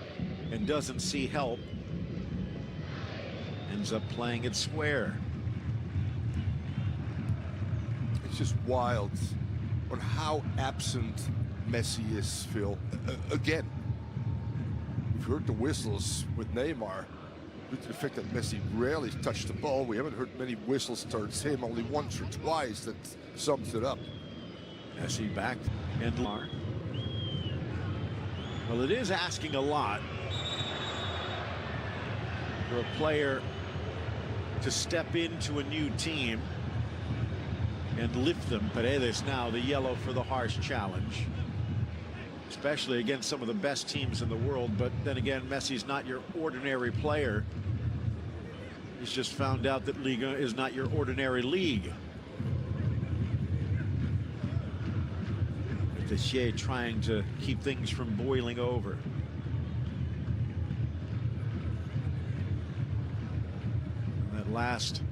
and doesn't see help. Ends up playing it square. It's just wild on how absent Messi is, Phil. Again, we've heard the whistles with Neymar. Due to the fact that Messi rarely touched the ball, we haven't heard many whistles towards him, only once or twice. That sums it up. Messi back and Neymar. Well, it is asking a lot for a player to step into a new team and lift them. Paredes now the yellow for the harsh challenge, especially against some of the best teams in the world. But then again, Messi's not your ordinary player. He's just found out that Liga is not your ordinary league. Tessier trying to keep things from boiling over. And that last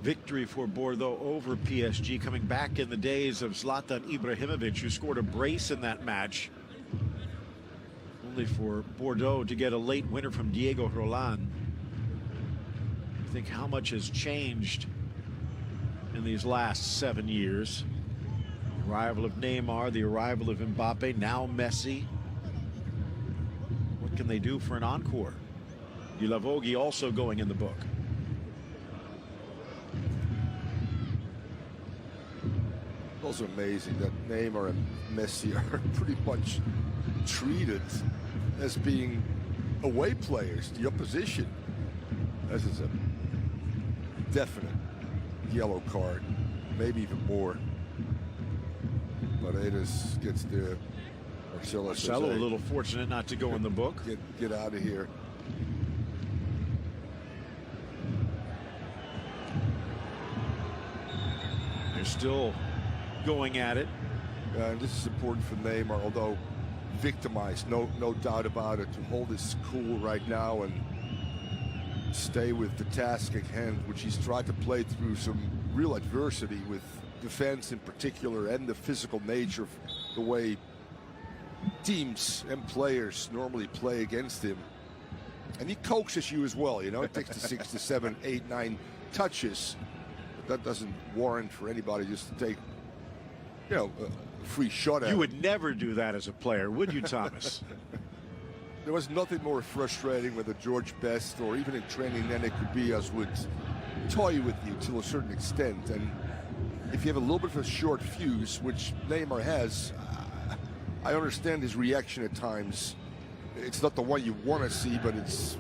victory for Bordeaux over PSG coming back in the days of Zlatan Ibrahimovic, who scored a brace in that match, only for Bordeaux to get a late winner from Diego Roland. I think how much has changed in these last 7 years. The arrival of Neymar, the arrival of Mbappe, now Messi. What can they do for an encore? Guilavogui also going in the book. It's also amazing that Neymar and Messi are pretty much treated as being away players, the opposition. This is a definite yellow card, maybe even more. Paredes gets the Marcelo a little fortunate not to go in the book. Get out of here. They're still going at it. And this is important for Neymar, although victimized, no doubt about it, to hold his cool right now and stay with the task at hand, which he's tried to play through some real adversity with defense in particular, and the physical nature of the way teams and players normally play against him. And he coaxes you as well, you know. It takes the 6 to 7, 8, 9 touches, but that doesn't warrant for anybody just to take, you know, a free shot at You him. would never do that as a player, would you, Thomas? There was nothing more frustrating with a George Best, or even in training than it could be, as would toy with you to a certain extent. And if you have a little bit of a short fuse, which Neymar has, I understand his reaction at times. It's not the one you want to see, but it's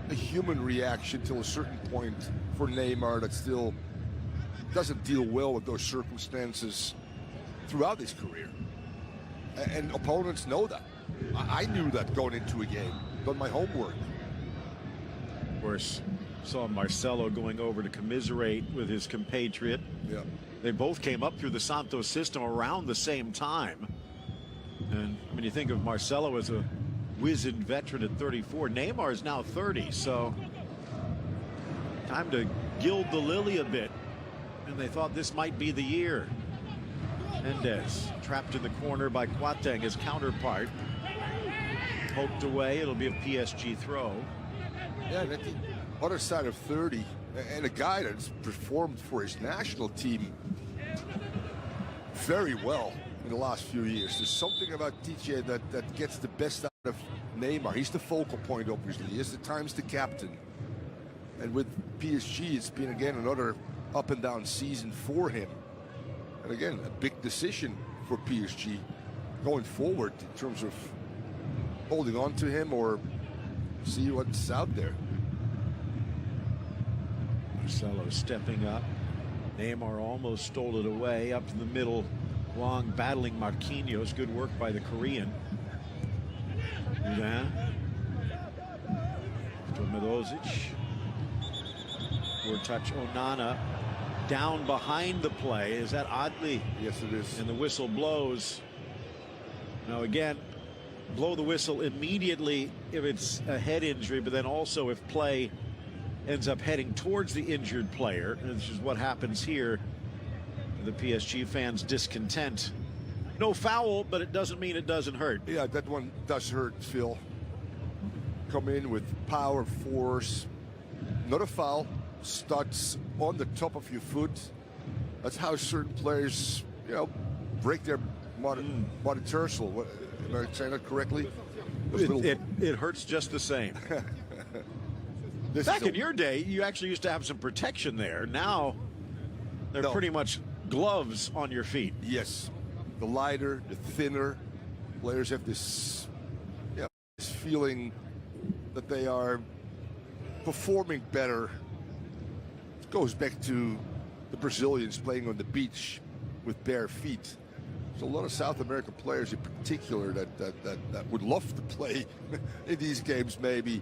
a human reaction till a certain point for Neymar that still doesn't deal well with those circumstances throughout his career. And opponents know that. I knew that going into a game, done my homework. Of course, saw Marcelo going over to commiserate with his compatriot. Yeah. They both came up through the Santos system around the same time. And when you think of Marcelo as a wizened veteran at 34, Neymar is now 30, so time to gild the lily a bit. And they thought this might be the year. Mendes trapped in the corner by Kwarteng, his counterpart. Poked away. It'll be a PSG throw. Yeah, and at the other side of 30, and a guy that's performed for his national team very well in the last few years. There's something about DJ that gets the best out of Neymar. He's the focal point, obviously. He is at times the captain. And with PSG, it's been, again, another up and down season for him. And again, a big decision for PSG going forward in terms of holding on to him or see what's out there. Marcelo stepping up. Neymar almost stole it away up to the middle. Long battling Marquinhos. Good work by the Korean. Udan. To Milozic. Poor touch. Onana down behind the play. Is that Oddly? Yes, it is. And the whistle blows. Now again, blow the whistle immediately if it's a head injury, but then also if play ends up heading towards the injured player, which is what happens here. the PSG fans' discontent. No foul, but it doesn't mean it doesn't hurt. Yeah, that one does hurt, Phil. Come in with power, force. Not a foul. Studs on the top of your foot. That's how certain players, break their metatarsal. Am I saying that correctly? It hurts just the same. Back in your day, you actually used to have some protection there. Now, they're pretty much gloves on your feet. Yes. The lighter, the thinner. Players have this feeling that they are performing better. It goes back to the Brazilians playing on the beach with bare feet. There's a lot of South American players in particular that would love to play in these games maybe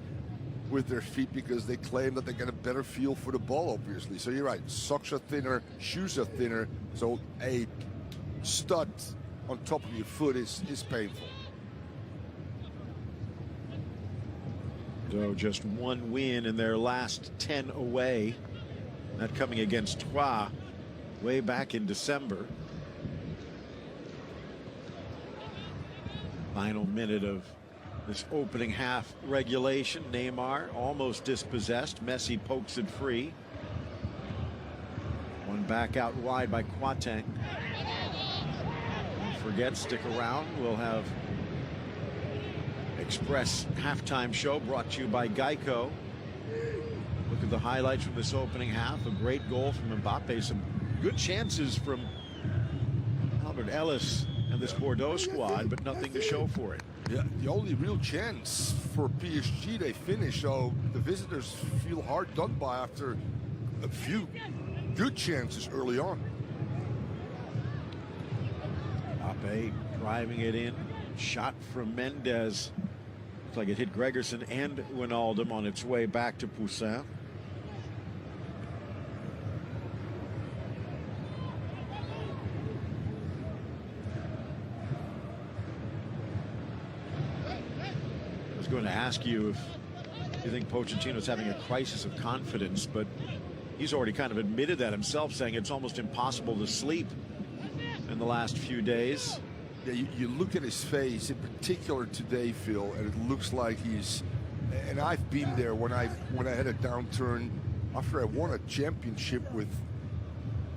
with their feet because they claim that they get a better feel for the ball, obviously. So you're right, socks are thinner, shoes are thinner, so a stud on top of your foot is painful. So just one win in their last 10 away. That coming against Troyes way back in December. Final minute of this opening half regulation. Neymar almost dispossessed. Messi pokes it free. One back out wide by Quatang. Don't forget, stick around. We'll have Express halftime show brought to you by Geico. Look at the highlights from this opening half. A great goal from Mbappe. Some good chances from Albert Ellis and this Bordeaux squad, but nothing to show for it. Yeah, the only real chance for PSG, they finish, so the visitors feel hard done by after a few good chances early on. Mbappe driving it in. Shot from Mendes. Looks like it hit Gregerson and Wijnaldum on its way back to Poussin. I was going to ask you if you think Pochettino's having a crisis of confidence, but he's already kind of admitted that himself, saying it's almost impossible to sleep in the last few days. Yeah, you look at his face, in particular today, Phil, and it looks like he's. And I've been there when I had a downturn after I won a championship with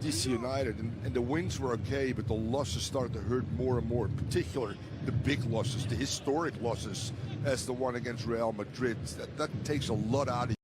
DC United, and the wins were okay, but the losses started to hurt more and more. In particular, the big losses, the historic losses, as the one against Real Madrid. That takes a lot out of you.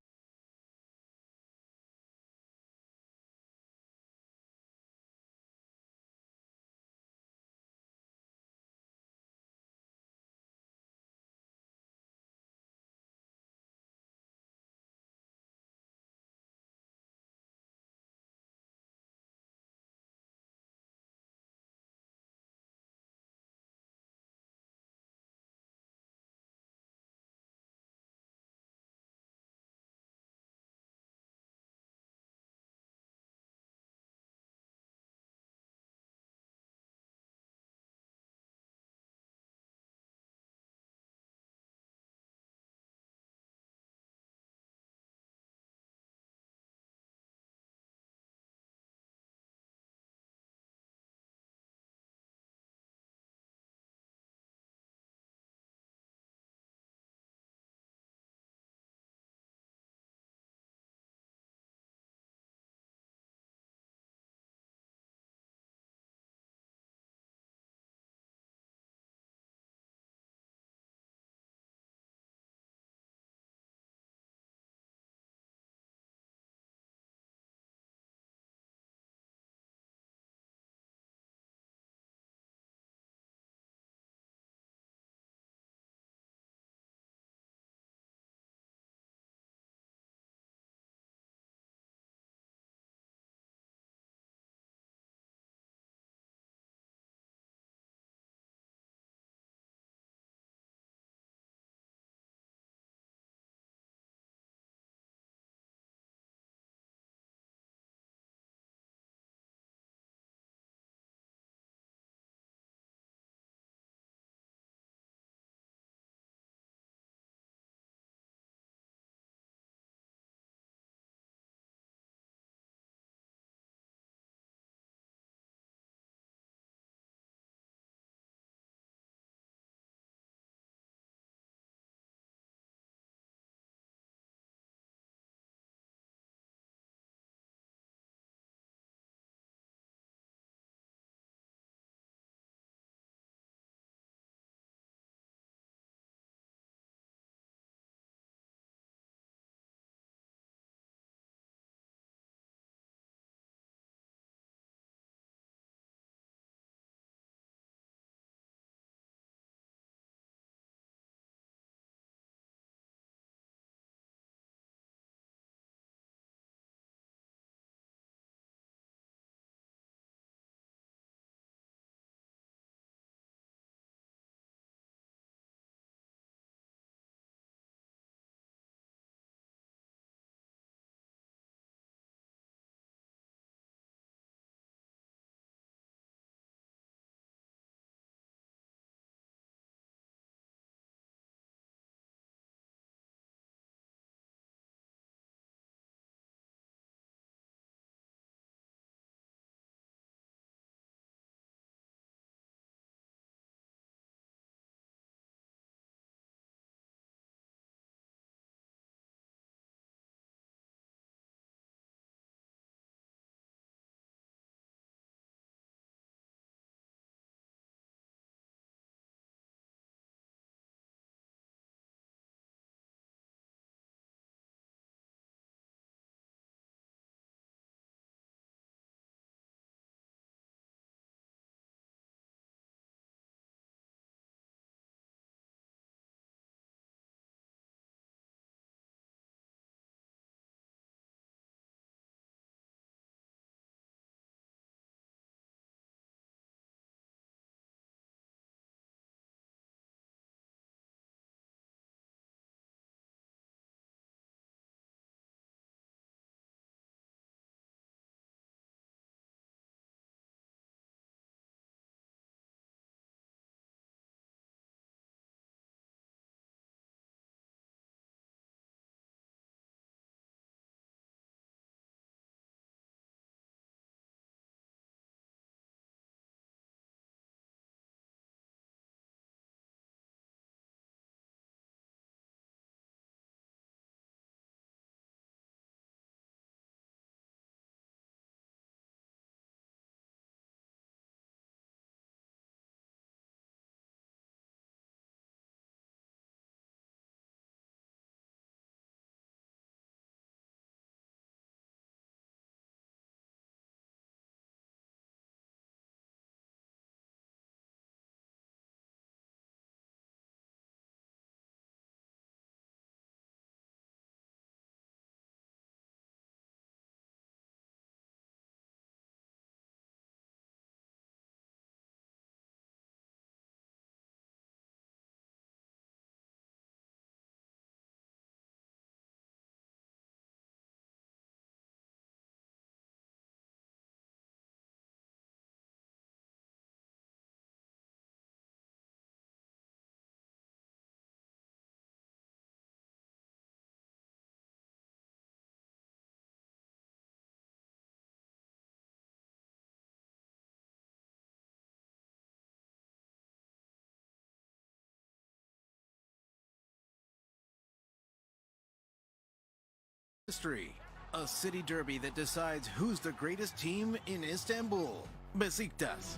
history. A city derby that decides who's the greatest team in Istanbul. Besiktas.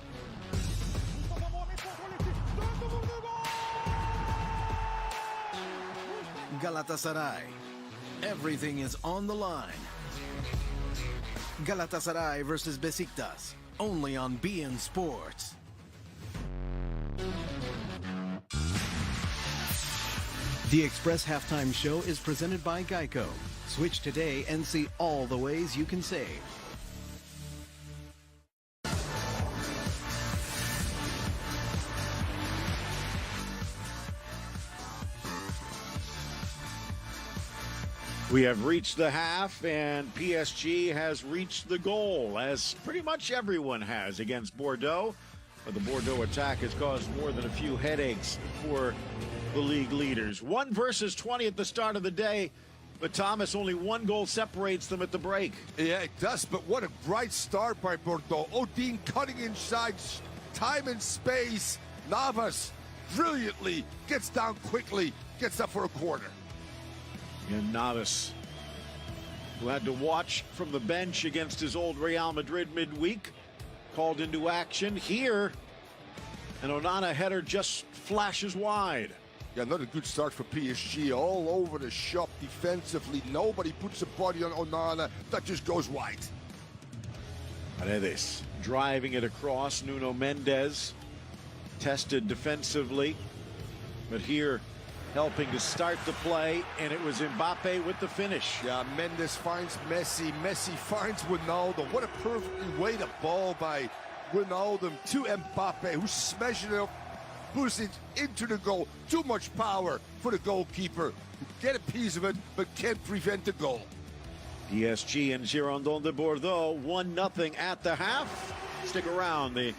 Galatasaray. Everything is on the line. Galatasaray versus Besiktas. Only on BN Sports. The Express Halftime Show is presented by Geico. Switch today and see all the ways you can save. We have reached the half, and PSG has reached the goal, as pretty much everyone has against Bordeaux. But the Bordeaux attack has caused more than a few headaches for the league leaders. 1 versus 20 at the start of the day, but Thomas, only 1 goal separates them at the break. Yeah, it does, but what a bright start by Bordeaux. Odin cutting inside, time and space. Navas brilliantly gets down quickly, gets up for a corner. And Navas, who had to watch from the bench against his old Real Madrid midweek, called into action here. And Onana header just flashes wide. Yeah, another good start for PSG. All over the shop defensively. Nobody puts a body on Onana. That just goes wide. Paredes driving it across. Nuno Mendes tested defensively. But here, helping to start the play, and it was Mbappe with the finish. Yeah, Mendes finds Messi. Messi finds Ronaldo. What a perfectly weighted ball by Ronaldo to Mbappe, who smashed it up, boosts it into the goal. Too much power for the goalkeeper. Get a piece of it, but can't prevent the goal. PSG and Girondins de Bordeaux 1-0 at the half. Stick around. The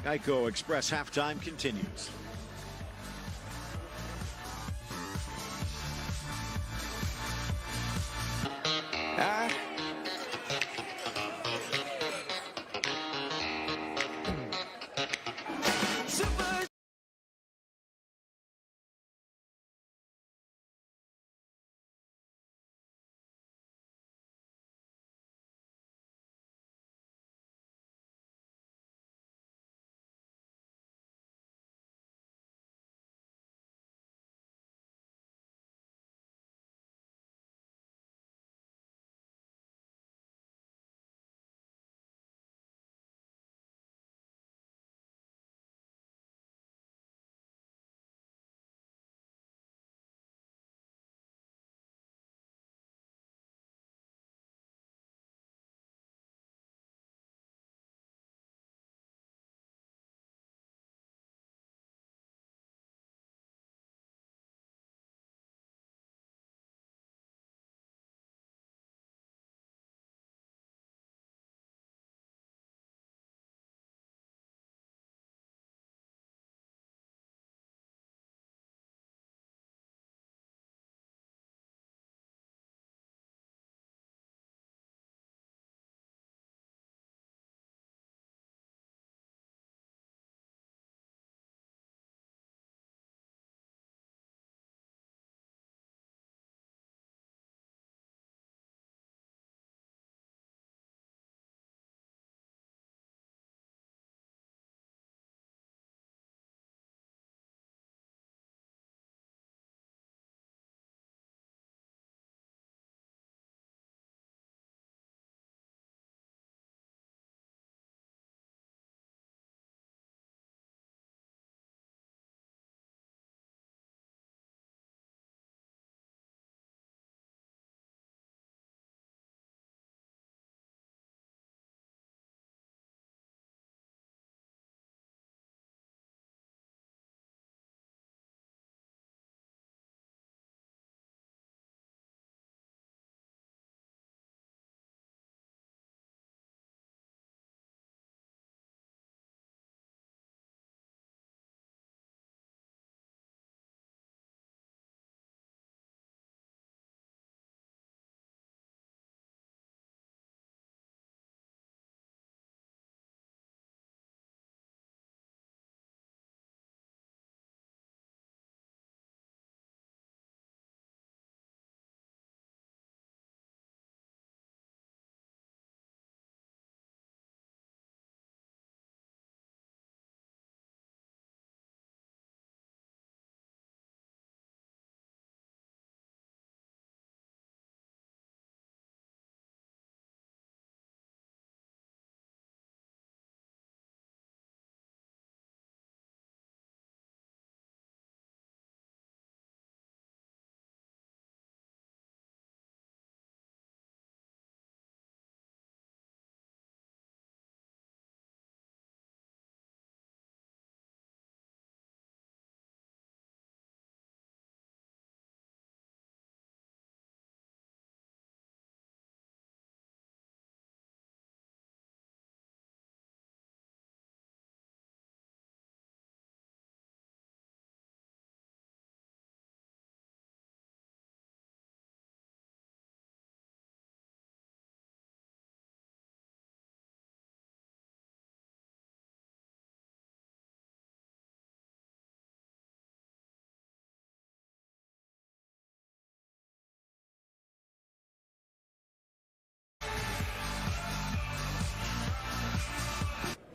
Geico Express halftime continues.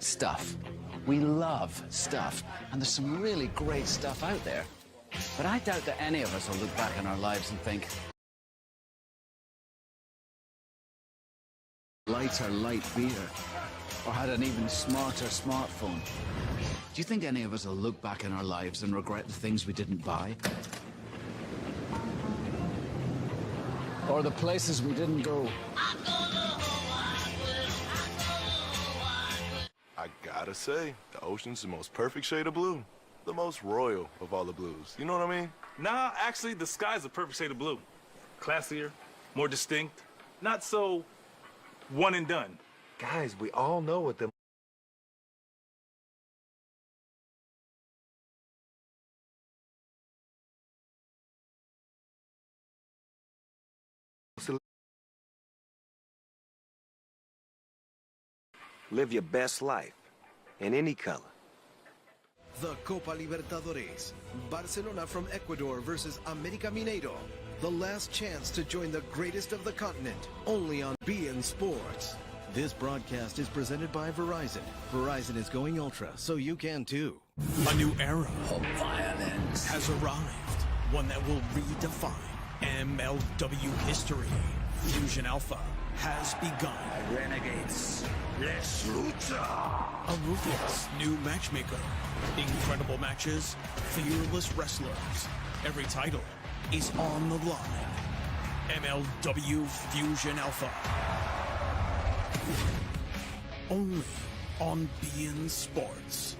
Stuff. We love stuff. And there's some really great stuff out there. But I doubt that any of us will look back in our lives and think, lights are light beer, or had an even smarter smartphone. Do you think any of us will look back in our lives and regret the things we didn't buy? Or the places we didn't go? I gotta say, the ocean's the most perfect shade of blue. The most royal of all the blues. You know what I mean? Nah, actually, the sky's a perfect shade of blue. Classier, more distinct, not so one and done. Guys, we all know what the live your best life in any color. The Copa Libertadores. Barcelona from Ecuador versus América Mineiro. The last chance to join the greatest of the continent. Only on beIN Sports. This broadcast is presented by Verizon. Verizon is going ultra, so you can too. A new era of violence has arrived. One that will redefine MLW history. Fusion Alpha has begun. Renegades, let's lucha! A ruthless new matchmaker. Incredible matches, fearless wrestlers. Every title is on the line. MLW Fusion Alpha. Only on beIN Sports.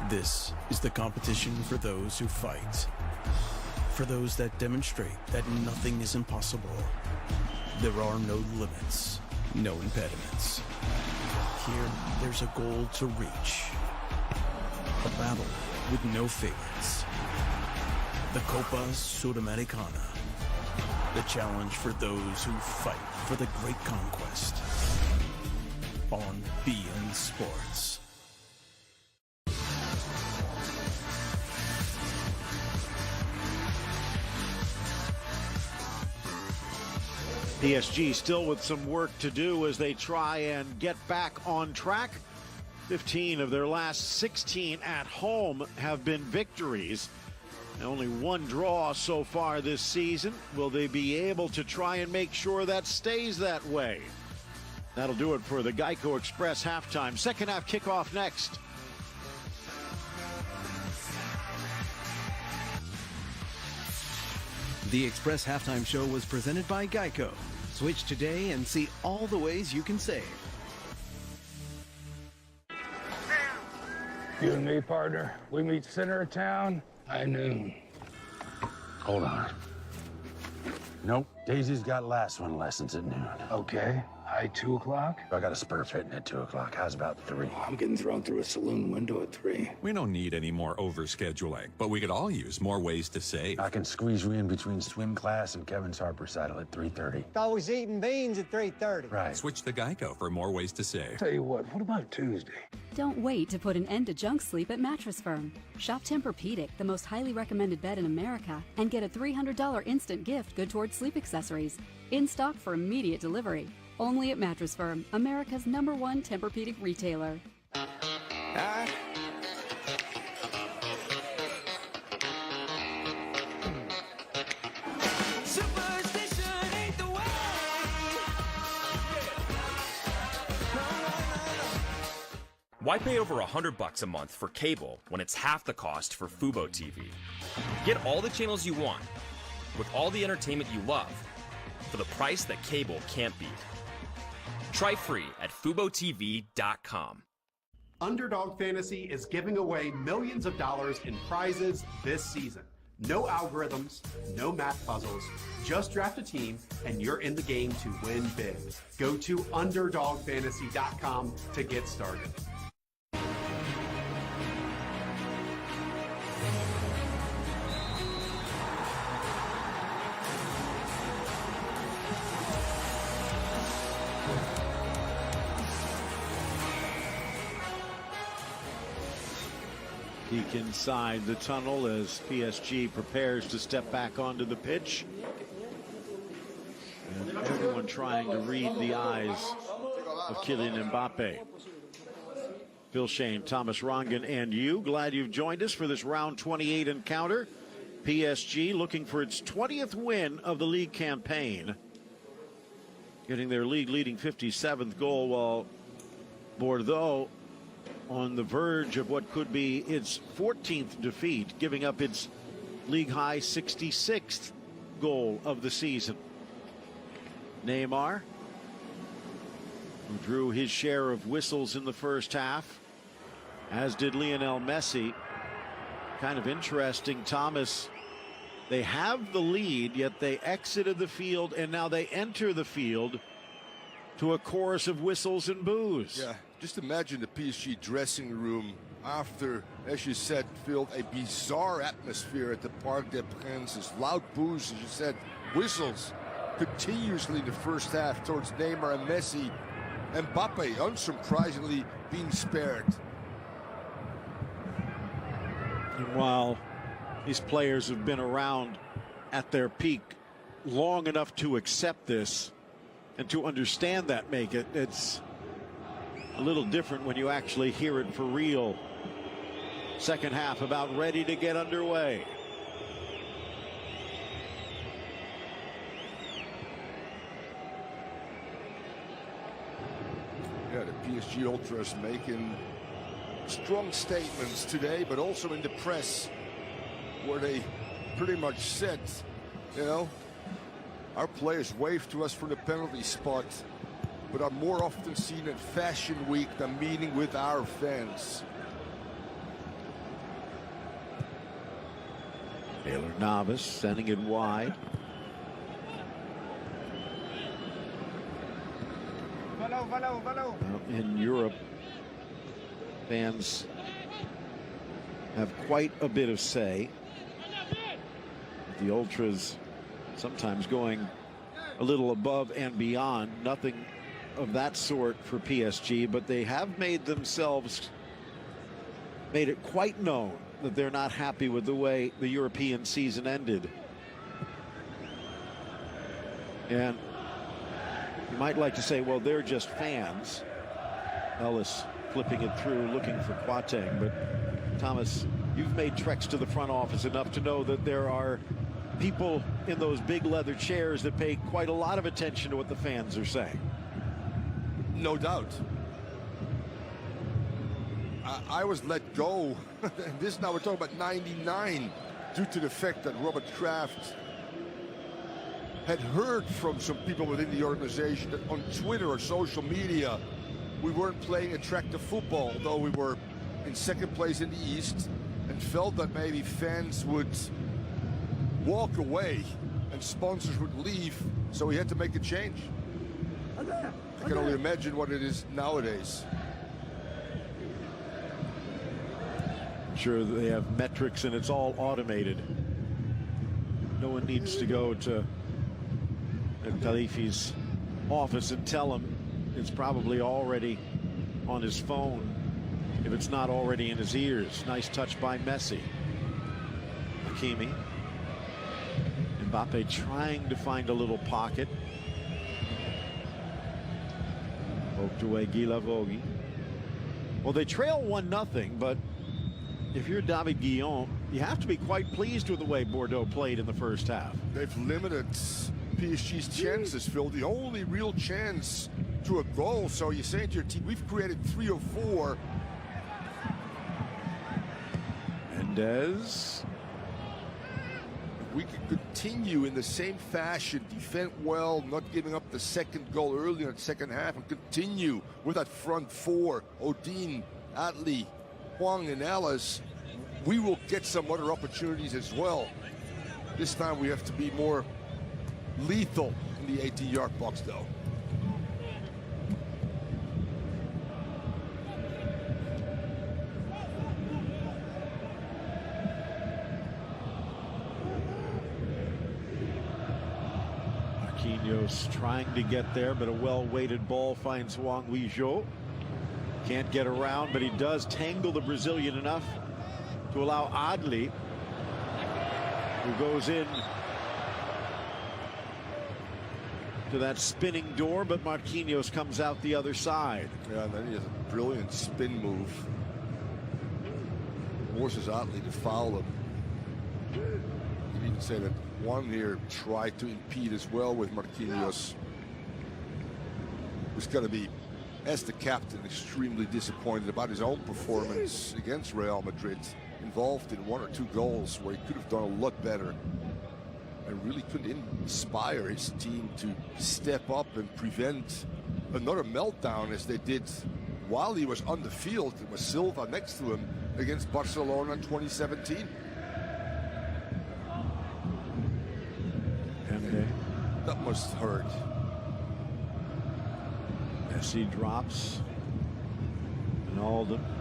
This is the competition for those who fight. For those that demonstrate that nothing is impossible. There are no limits, no impediments. Here, there's a goal to reach. A battle with no favorites. The Copa Sudamericana. The challenge for those who fight for the great conquest. On beIN Sports. PSG still with some work to do as they try and get back on track. 15 of their last 16 at home have been victories. Only one draw so far this season. Will they be able to try and make sure that stays that way? That'll do it for the Geico Express halftime. Second half kickoff next. The Express Halftime Show was presented by Geico. Switch today and see all the ways you can save. You and me, partner, we meet center of town, high noon. Hold on. Nope, Daisy's got last one lessons at noon. Okay, high 2 o'clock? I got a spur fitting at 2 o'clock. How's about 3? I'm getting thrown through a saloon window at 3. We don't need any more overscheduling, but we could all use more ways to save. I can squeeze you in between swim class and Kevin's harp recital at 3:30. Always eating beans at 3:30. Right. Switch to Geico for more ways to save. Tell you what about Tuesday? Don't wait to put an end to junk sleep at Mattress Firm. Shop Tempur-Pedic, the most highly recommended bed in America, and get a $300 instant gift good towards sleep accessories. In stock for immediate delivery. Only at Mattress Firm, America's #1 Tempur-Pedic retailer. Why pay over $100 a month for cable when it's half the cost for Fubo TV? Get all the channels you want, with all the entertainment you love, for the price that cable can't beat. Try free at FuboTV.com. Underdog Fantasy is giving away millions of dollars in prizes this season. No algorithms, no math puzzles, just draft a team and you're in the game to win big. Go to UnderdogFantasy.com to get started. Peek inside the tunnel as PSG prepares to step back onto the pitch. And everyone trying to read the eyes of Kylian Mbappe. Phil Shane, Thomas Rongan, and you. Glad you've joined us for this round 28 encounter. PSG looking for its 20th win of the league campaign, getting their league-leading 57th goal, while Bordeaux on the verge of what could be its 14th defeat, giving up its league-high 66th goal of the season. Neymar, who drew his share of whistles in the first half, as did Lionel Messi. Kind of interesting, Thomas. They have the lead, yet they exited the field, and now they enter the field to a chorus of whistles and boos. Yeah, just imagine the PSG dressing room after, as you said, Phil, a bizarre atmosphere at the Parc des Princes. Loud boos, as you said, whistles continuously in the first half towards Neymar and Messi. Mbappe, unsurprisingly, being spared. And while these players have been around at their peak long enough to accept this and to understand that, it's a little different when you actually hear it for real. Second half about ready to get underway. Yeah, the PSG Ultras making strong statements today, but also in the press, where they pretty much said, you know, our players wave to us from the penalty spot, but are more often seen at Fashion Week than meeting with our fans. Taylor Navas sending it wide. In Europe, fans have quite a bit of say. The Ultras sometimes going a little above and beyond. Nothing of that sort for PSG, but they have made it quite known that they're not happy with the way the European season ended. And you might like to say, well, they're just fans. Ellis flipping it through, looking for Boateng. But Thomas, you've made treks to the front office enough to know that there are people in those big leather chairs that pay quite a lot of attention to what the fans are saying. No doubt. I was let go. This now we're talking about 99, due to the fact that Robert Kraft had heard from some people within the organization that on Twitter or social media we weren't playing attractive football, although we were in second place in the East, and felt that maybe fans would walk away and sponsors would leave, so he had to make a change. I can only imagine what it is nowadays. Sure, they have metrics and it's all automated. No one needs to go to Khalifi's office and tell him. It's probably already on his phone, if it's not already in his ears. Nice touch by Messi. Hakimi. Mbappe trying to find a little pocket. Poked away Guilavogui. Well, they trail 1-0, but if you're David Guillon, you have to be quite pleased with the way Bordeaux played in the first half. They've limited PSG's chances, Phil. The only real chance to a goal. So you say to your team, we've created 3 or 4. Mendez. We can continue in the same fashion, defend well, not giving up the second goal early in the second half, and continue with that front four, Odin, Atli, Huang, and Ellis, we will get some other opportunities as well. This time we have to be more lethal in the 18-yard box, though. Marquinhos trying to get there, but a well-weighted ball finds Huang Weizhou. Can't get around, but he does tangle the Brazilian enough to allow Adli, who goes in to that spinning door, but Marquinhos comes out the other side. Yeah, and then he has a brilliant spin move. Forces Otley to foul him. You can even say that one here tried to impede as well with Marquinhos. Who's going to be, as the captain, extremely disappointed about his own performance against Real Madrid. Involved in 1 or 2 goals where he could have done a lot better. And really couldn't inspire his team to step up and prevent another meltdown as they did while he was on the field. It was Silva next to him against Barcelona in 2017. And that must hurt. Messi drops.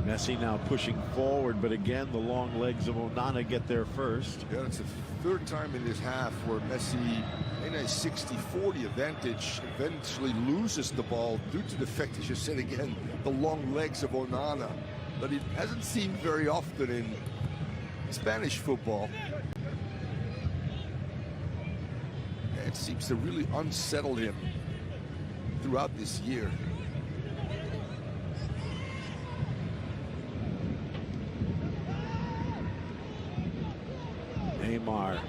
Messi now pushing forward, but again the long legs of Onana get there first. Yeah, it's the 3rd time in this half where Messi, in a 60-40 advantage, eventually loses the ball due to the fact, as you said again, the long legs of Onana that he hasn't seen very often in Spanish football. It seems to really unsettle him throughout this year. Neymar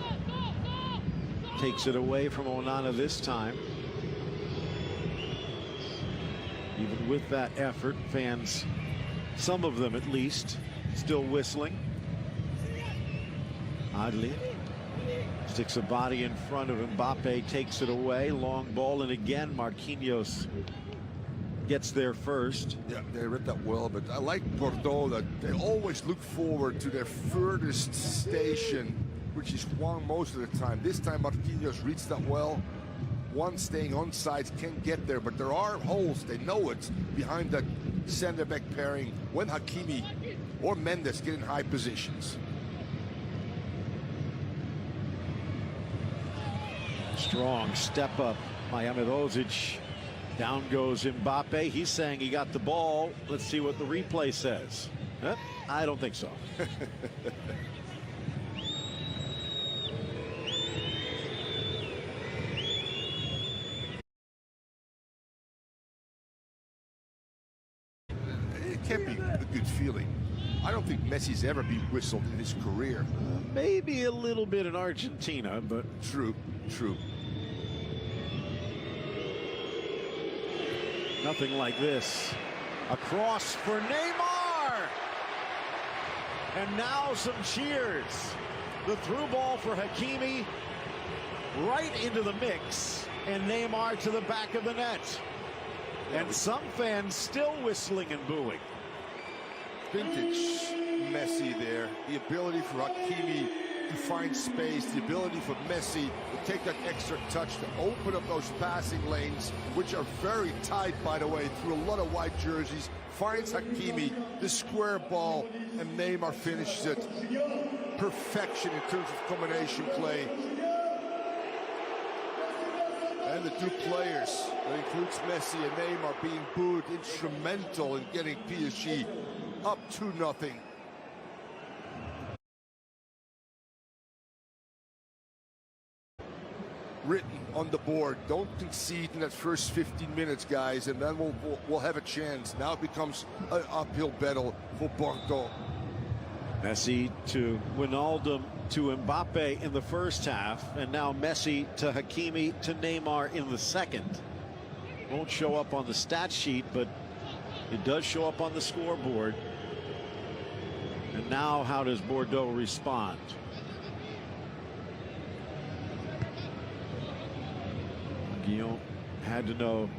takes it away from Onana this time. Even with that effort, fans, some of them at least, still whistling. Oddly, sticks a body in front of Mbappe, takes it away, long ball, and again Marquinhos gets there first. Yeah, they read that well, but I like Bordeaux that they always look forward to their furthest station, which is Juan most of the time. This time Marquinhos reads that well. One staying on sides can get there, but there are holes, they know it, behind that center-back pairing when Hakimi or Mendes get in high positions. Strong step up by Amirozic. Down goes Mbappe. He's saying he got the ball. Let's see what the replay says. I don't think so. It can't be a good feeling. I don't think Messi's ever been whistled in his career. Maybe a little bit in Argentina, but true. Nothing like this. A cross for Neymar. And now some cheers. The through ball for Hakimi right into the mix, and Neymar to the back of the net. And some fans still whistling and booing. Vintage Messi there. The ability for Hakimi to find space, the ability for Messi to take that extra touch to open up those passing lanes, which are very tight, by the way, through a lot of white jerseys. Finds Hakimi the square ball, and Neymar finishes it. Perfection in terms of combination play. And the two players, that includes Messi and Neymar, being booed, instrumental in getting PSG up 2-0. Written on the board, don't concede in that first 15 minutes, guys, and then we'll have a chance. Now it becomes an uphill battle for Bordeaux. Messi to Wijnaldum to Mbappe in the first half, and now Messi to Hakimi to Neymar in the second. Won't show up on the stat sheet, but it does show up on the scoreboard. And now how does Bordeaux respond? Guillaume had to know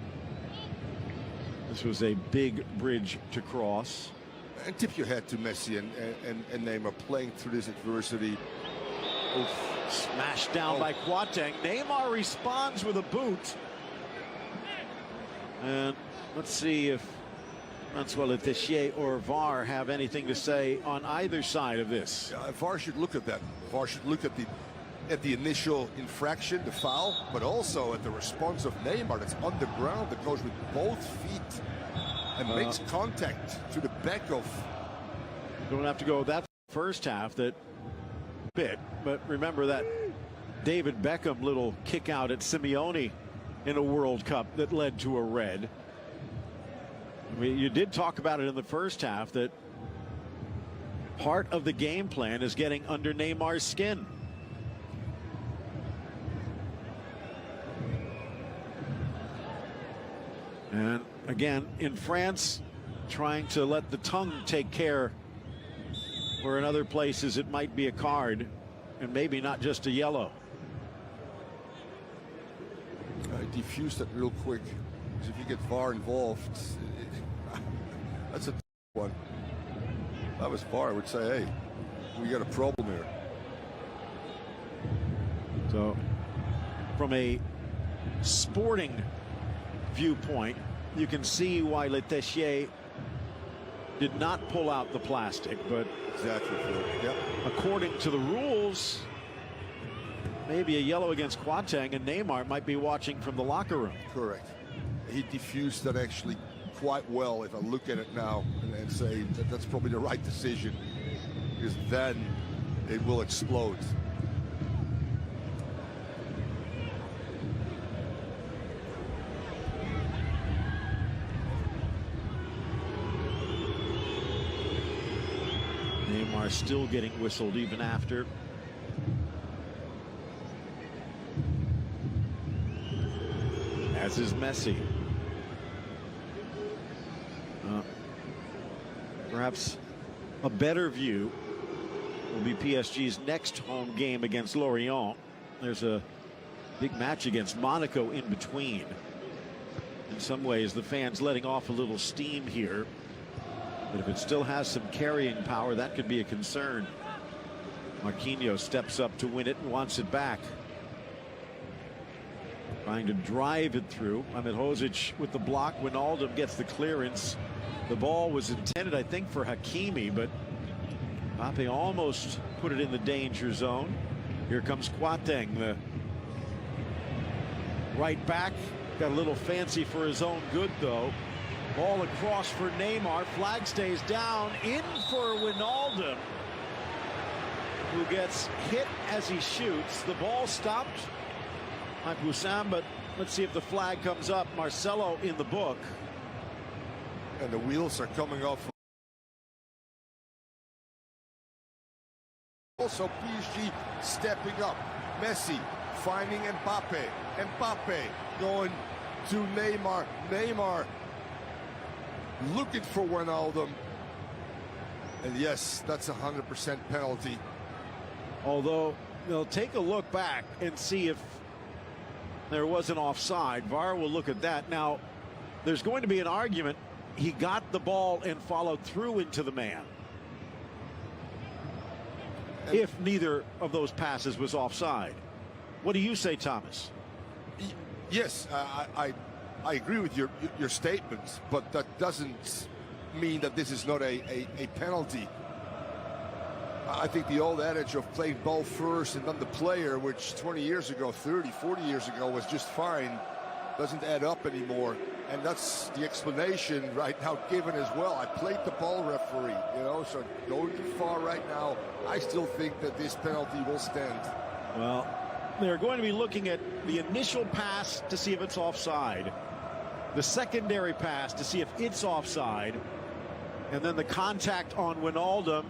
this was a big bridge to cross. And tip your hat to Messi and Neymar playing through this adversity. Oof. Smashed down by Kouyaté. Neymar responds with a boot. And let's see if Francois Letessier or VAR have anything to say on either side of this. Yeah, VAR should look at that. VAR should look at the initial infraction, the foul, but also at the response of Neymar that's on the ground, that goes with both feet and makes contact to the back of. Don't have to go that first half, that bit, but remember that David Beckham little kick out at Simeone in a World Cup that led to a red. I mean, you did talk about it in the first half that part of the game plan is getting under Neymar's skin. And again, in France, trying to let the tongue take care, where in other places it might be a card and maybe not just a yellow. Diffuse that real quick, because if you get VAR involved, that's a one. If I was VAR, I would say, hey, we got a problem here. So, from a sporting viewpoint, you can see why Letessier did not pull out the plastic, but exactly, yep. According to the rules, maybe a yellow against Kwarteng, and Neymar might be watching from the locker room. Correct. He diffused that actually quite well, if I look at it now and say that that's probably the right decision, because then it will explode. Neymar still getting whistled even after. As is Messi. Perhaps a better view will be PSG's next home game against Lorient. There's a big match against Monaco in between. In some ways, the fans letting off a little steam here. But if it still has some carrying power, that could be a concern. Marquinhos steps up to win it and wants it back. Trying to drive it through. Ahmed Hozic with the block. Wijnaldum gets the clearance. The ball was intended, I think, for Hakimi, but Mbappe almost put it in the danger zone. Here comes Kwarteng, the right back. Got a little fancy for his own good, though. Ball across for Neymar. Flag stays down. In for Wijnaldum, who gets hit as he shoots. The ball stopped by Poussin, but let's see if the flag comes up. Marcelo in the book. And the wheels are coming off. Also PSG stepping up. Messi finding Mbappe. Mbappe going to Neymar. Neymar looking for Wijnaldum. And yes, that's 100% penalty. Although they'll take a look back and see if there was an offside. VAR will look at that. Now, there's going to be an argument. He got the ball and followed through into the man. If neither of those passes was offside. What do you say, Thomas? Yes, I agree with your statements, but that doesn't mean that this is not a penalty. I think the old adage of playing ball first and then the player, which 20 years ago, 30, 40 years ago was just fine, doesn't add up anymore. And that's the explanation right now given as well. I played the ball referee, you know, so going too far right now, I still think that this penalty will stand. Well, they're going to be looking at the initial pass to see if it's offside, the secondary pass to see if it's offside, and then the contact on Wijnaldum.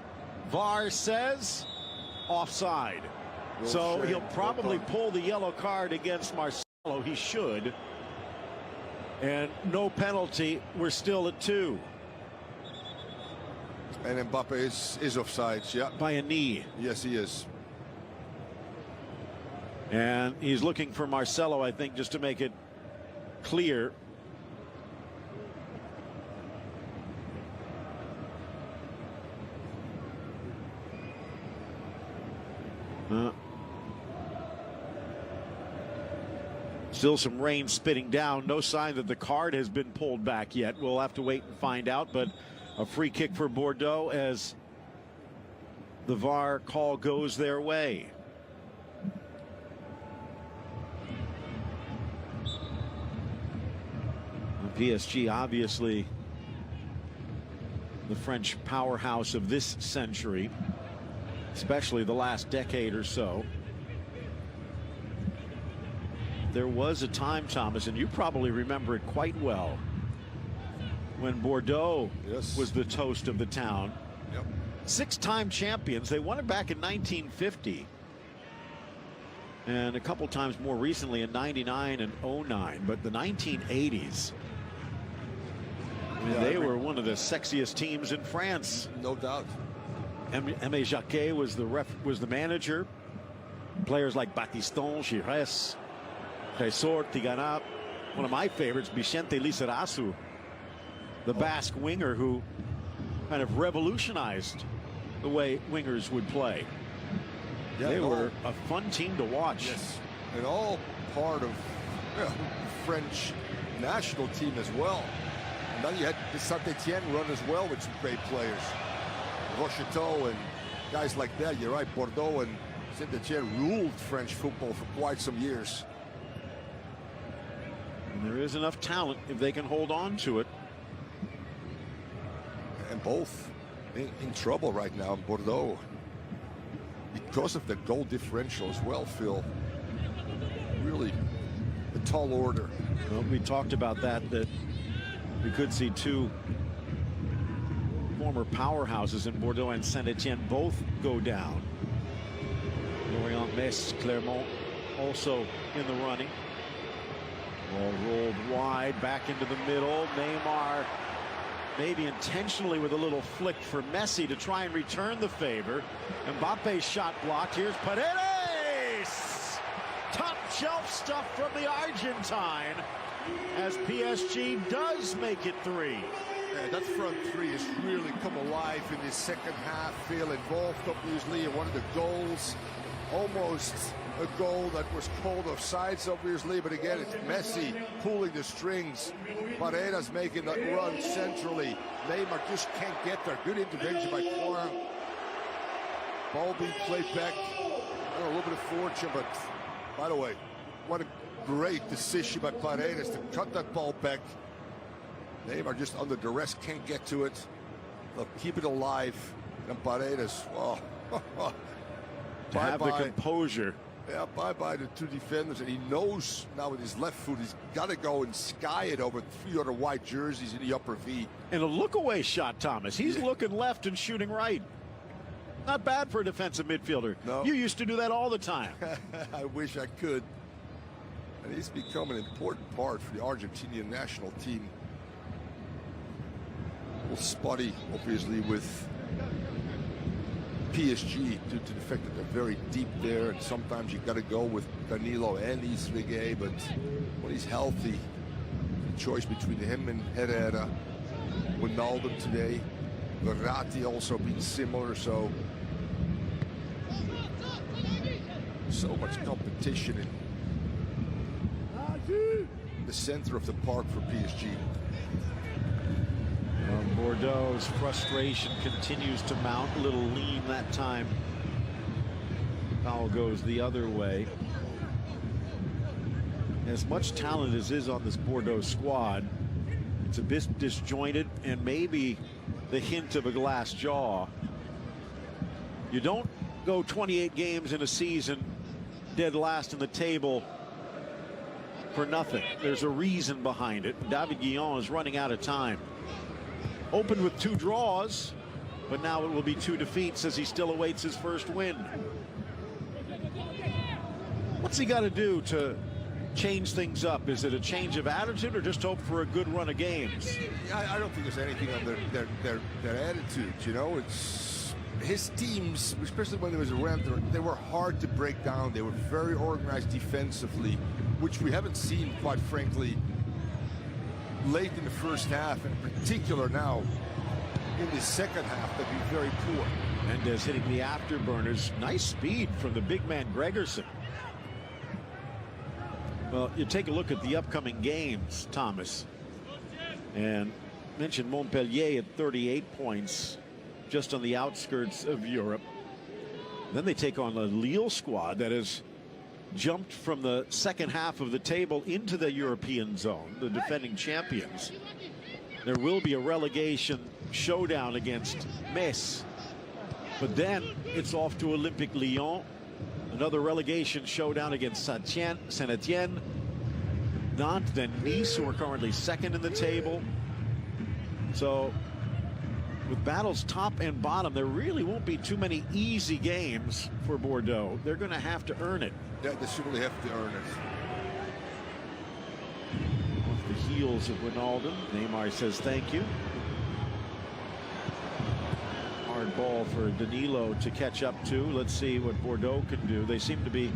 VAR says offside. So he'll probably pull the yellow card against Marcelo. He should. And no penalty. We're still at 2. And Mbappe is offside, yeah. By a knee. Yes, he is. And he's looking for Marcelo, I think, just to make it clear. Still some rain spitting down. No sign that the card has been pulled back yet. We'll have to wait and find out. But a free kick for Bordeaux as the VAR call goes their way. PSG, obviously the French powerhouse of this century, especially the last decade or so. There was a time, Thomas, and you probably remember it quite well, when Bordeaux was the toast of the town. Yep. 6-time champions. They won it back in 1950. And a couple times more recently in 99 and 09. But the 1980s, I mean, they were one of the sexiest teams in France. No doubt. Aimé Jacquet was the manager. Players like Battiston, Gires, Tresor, Tigana. One of my favorites, Vicente Lizarazu, the Basque winger who kind of revolutionized the way wingers would play. Yeah, they were a fun team to watch. Yes, and all part of the French national team as well. And then you had the Saint-Etienne run as well with some great players. Rocheteau and guys like that. You're right, Bordeaux and Saint-Etienne ruled French football for quite some years. And there is enough talent if they can hold on to it. And both in trouble right now in Bordeaux. Because of the goal differential as well, Phil. Really a tall order. Well, we talked about that we could see two former powerhouses in Bordeaux and Saint-Etienne both go down. Lorient, Metz, Clermont also in the running. Ball rolled wide, back into the middle. Neymar, maybe intentionally with a little flick for Messi to try and return the favor. Mbappe's shot blocked. Here's Paredes! Top shelf stuff from the Argentine as PSG does make it 3. Yeah, that front three has really come alive in this second half. Phil, involved obviously in one of the goals. Almost a goal that was called offsides, obviously, but again, it's Messi pulling the strings. Paredes making that run centrally. Neymar just can't get there. Good intervention by Coin. Ball being played back. A little bit of fortune, but by the way, what a great decision by Paredes to cut that ball back. Neymar just under duress, can't get to it. They'll keep it alive. And Paredes, oh, to have the composure. Yeah, bye-bye to two defenders, and he knows now with his left foot he's got to go and sky it over 3 other white jerseys in the upper V. And a look-away shot, Thomas. He's looking left and shooting right. Not bad for a defensive midfielder. No. You used to do that all the time. I wish I could. And he's become an important part for the Argentinian national team. A little spotty, obviously, with PSG due to the fact that they're very deep there, and sometimes you got to go with Danilo and Isrigue, but when he's healthy, the choice between him and Herrera, Wijnaldum today, Verratti also being similar, so much competition in the center of the park for PSG. Bordeaux's frustration continues to mount. A little lean that time. Foul goes the other way. As much talent as is on this Bordeaux squad, it's a bit disjointed and maybe the hint of a glass jaw. You don't go 28 games in a season dead last in the table for nothing. There's a reason behind it. David Guillon is running out of time. Opened with 2 draws, but now it will be 2 defeats as he still awaits his first win. What's he got to do to change things up? Is it a change of attitude or just hope for a good run of games? I don't think there's anything on their attitudes, you know. It's his teams, especially when he was around, they were hard to break down. They were very organized defensively, which we haven't seen, quite frankly, late in the first half, in particular now in the second half. They've been very poor. Mendes hitting the afterburners. Nice speed from the big man Gregerson. Well, you take a look at the upcoming games, Thomas, and mentioned Montpellier at 38 points, just on the outskirts of Europe. Then they take on a Lille squad that has jumped from the second half of the table into the European zone, the defending champions. There will be a relegation showdown against Metz, but then it's off to Olympique Lyon, another relegation showdown against Saint-Etienne, Nantes, then Nice, who are currently second in the table. So with battles top and bottom, there really won't be too many easy games for Bordeaux. They're going to have to earn it. Yeah, they certainly have to earn it. Off the heels of Ronaldo, Neymar says thank you. Hard ball for Danilo to catch up to. Let's see what Bordeaux can do. They seem to be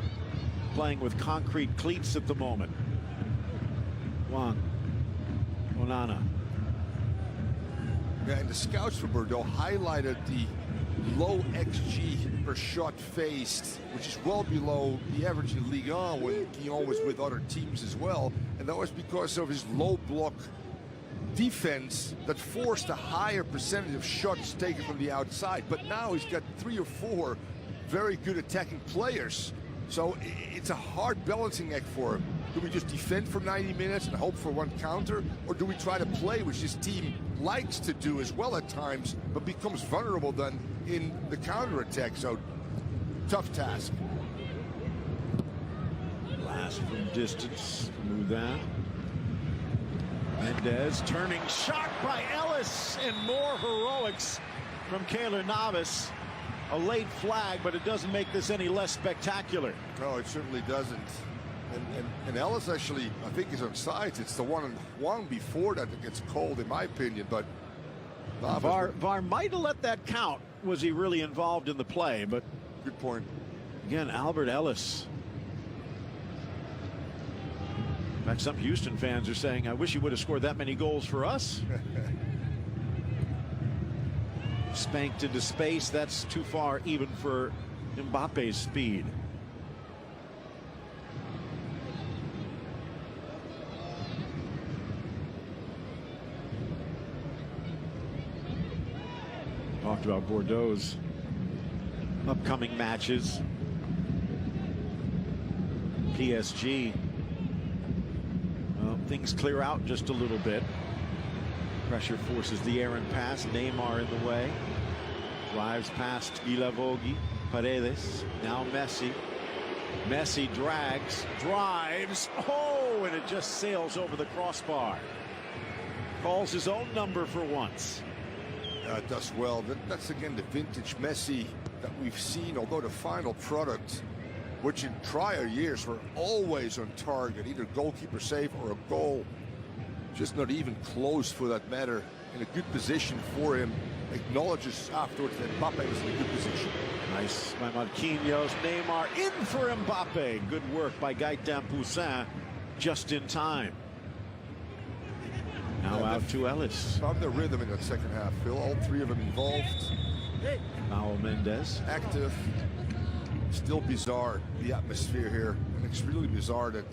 playing with concrete cleats at the moment. Wang, Onana. Yeah, and the scouts for Bordeaux highlighted the low XG per shot faced, which is well below the average in Ligue 1 when Guillaume was with other teams as well. And that was because of his low block defense that forced a higher percentage of shots taken from the outside. But now he's got 3 or 4 very good attacking players. So it's a hard balancing act for him. Do we just defend for 90 minutes and hope for one counter? Or do we try to play, which his team likes to do as well at times, but becomes vulnerable then in the counterattack? So, tough task. Blast from distance from Moudin. Mendes turning shot by Ellis, and more heroics from Keylor Navas. A late flag, but it doesn't make this any less spectacular. No, it certainly doesn't. And Ellis actually, I think, is on sides. It's the one before that gets called, in my opinion. But VAR might have let that count. Was he really involved in the play? But good point. Again, Albert Ellis. In fact, some Houston fans are saying, I wish he would have scored that many goals for us. Spanked into space. That's too far even for Mbappe's speed. Talked about Bordeaux's upcoming matches. PSG. Well, things clear out just a little bit. Pressure forces the errant pass. Neymar in the way. Drives past Guilavogui. Paredes. Now Messi. Messi drags. Drives. Oh, and it just sails over the crossbar. Calls his own number for once. Does well. That's again the vintage Messi that we've seen, although the final product, which in prior years were always on target, either goalkeeper save or a goal, just not even close for that matter, in a good position for him. Acknowledges afterwards that Mbappe was in a good position. Nice by Marquinhos. Neymar in for Mbappe. Good work by Gaëtan Poussin just in time. Now out to Ellis. Found their rhythm in that second half, Phil. All 3 of them involved. Raul Mendes. Active. Still bizarre, the atmosphere here. And it's really bizarre that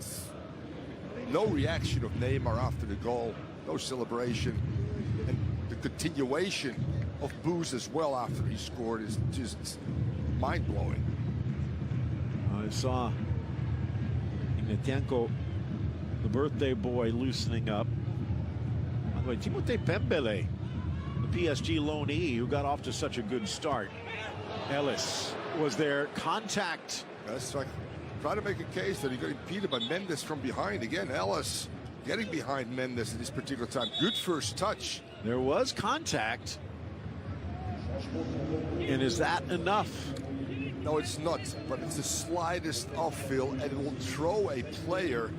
no reaction of Neymar after the goal. No celebration. And the continuation of boos as well after he scored is just mind-blowing. I saw Ignatenko, the birthday boy, loosening up. By the way, Timothée Pembele, the PSG loanee who got off to such a good start. Ellis, was there contact? That's like trying to make a case that he got impeded by Mendes from behind. Again, Ellis getting behind Mendes at this particular time. Good first touch. There was contact. And is that enough? No, it's not, but it's the slightest off, Phil, and it will throw a player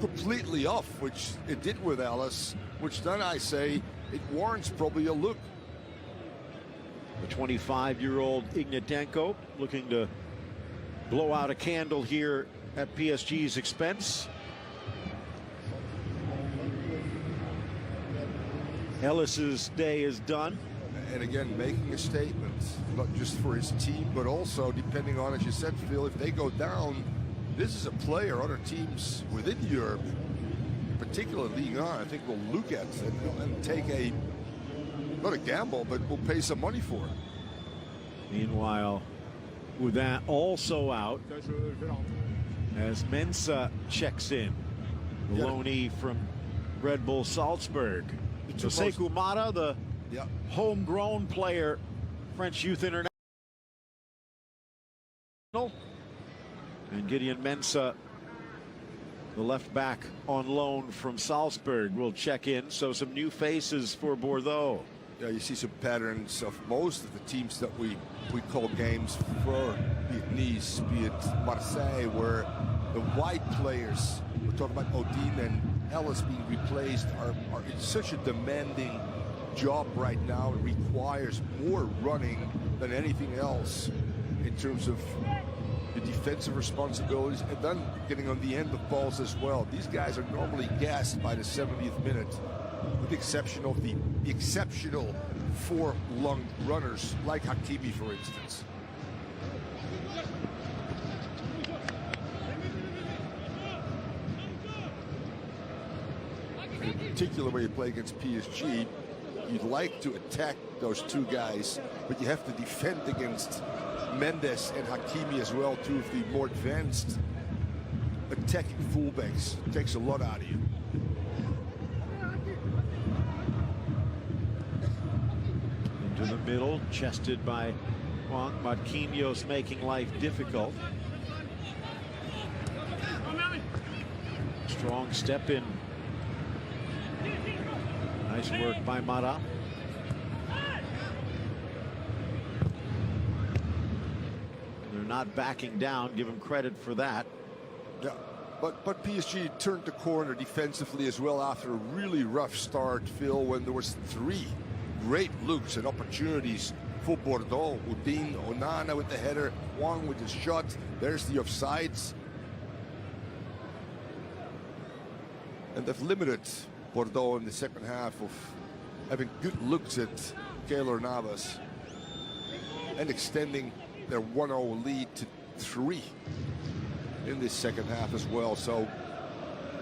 completely off, which it did with Ellis, which then I say it warrants probably a look. The 25-year-old Ignatenko looking to blow out a candle here at PSG's expense. Ellis's day is done. And again, making a statement, not just for his team, but also depending on, as you said, Phil, if they go down, this is a player other teams within Europe, particularly Ligue 1, I think will look at and take a, not a gamble, but will pay some money for it. Meanwhile, Moudin also out as Mensah checks in. The loanee from Red Bull Salzburg. Jose Kumara, the homegrown player, French Youth International. And Gideon Mensah The left back on loan from Salzburg will check in. So some new faces for Bordeaux. Yeah, you see some patterns of most of the teams that we call games for, be it Nice, be it Marseille, where the wide players, we're talking about Odin and Ellis being replaced, are it's such a demanding job right now. It requires more running than anything else in terms of the defensive responsibilities, and then getting on the end of balls as well. These guys are normally gassed by the 70th minute, with the exception of the exceptional four-lung runners like Hakimi, for instance. In particular, when you play against PSG, you'd like to attack those two guys, but you have to defend against Mendes and Hakimi as well, two of the more advanced attacking fullbacks. It takes a lot out of you. Into the middle, chested by Juan. Marquinhos making life difficult. Strong step in. Nice work by Mara. They're not backing down. Give him credit for that. Yeah, but PSG turned the corner defensively as well after a really rough start, Phil, when there was 3 great looks and opportunities for Bordeaux. Udin, Onana with the header, Juan with the shot. There's the offsides. And they've limited Bordeaux in the second half of having good looks at Keylor Navas and extending their 1-0 lead to 3 in this second half as well. So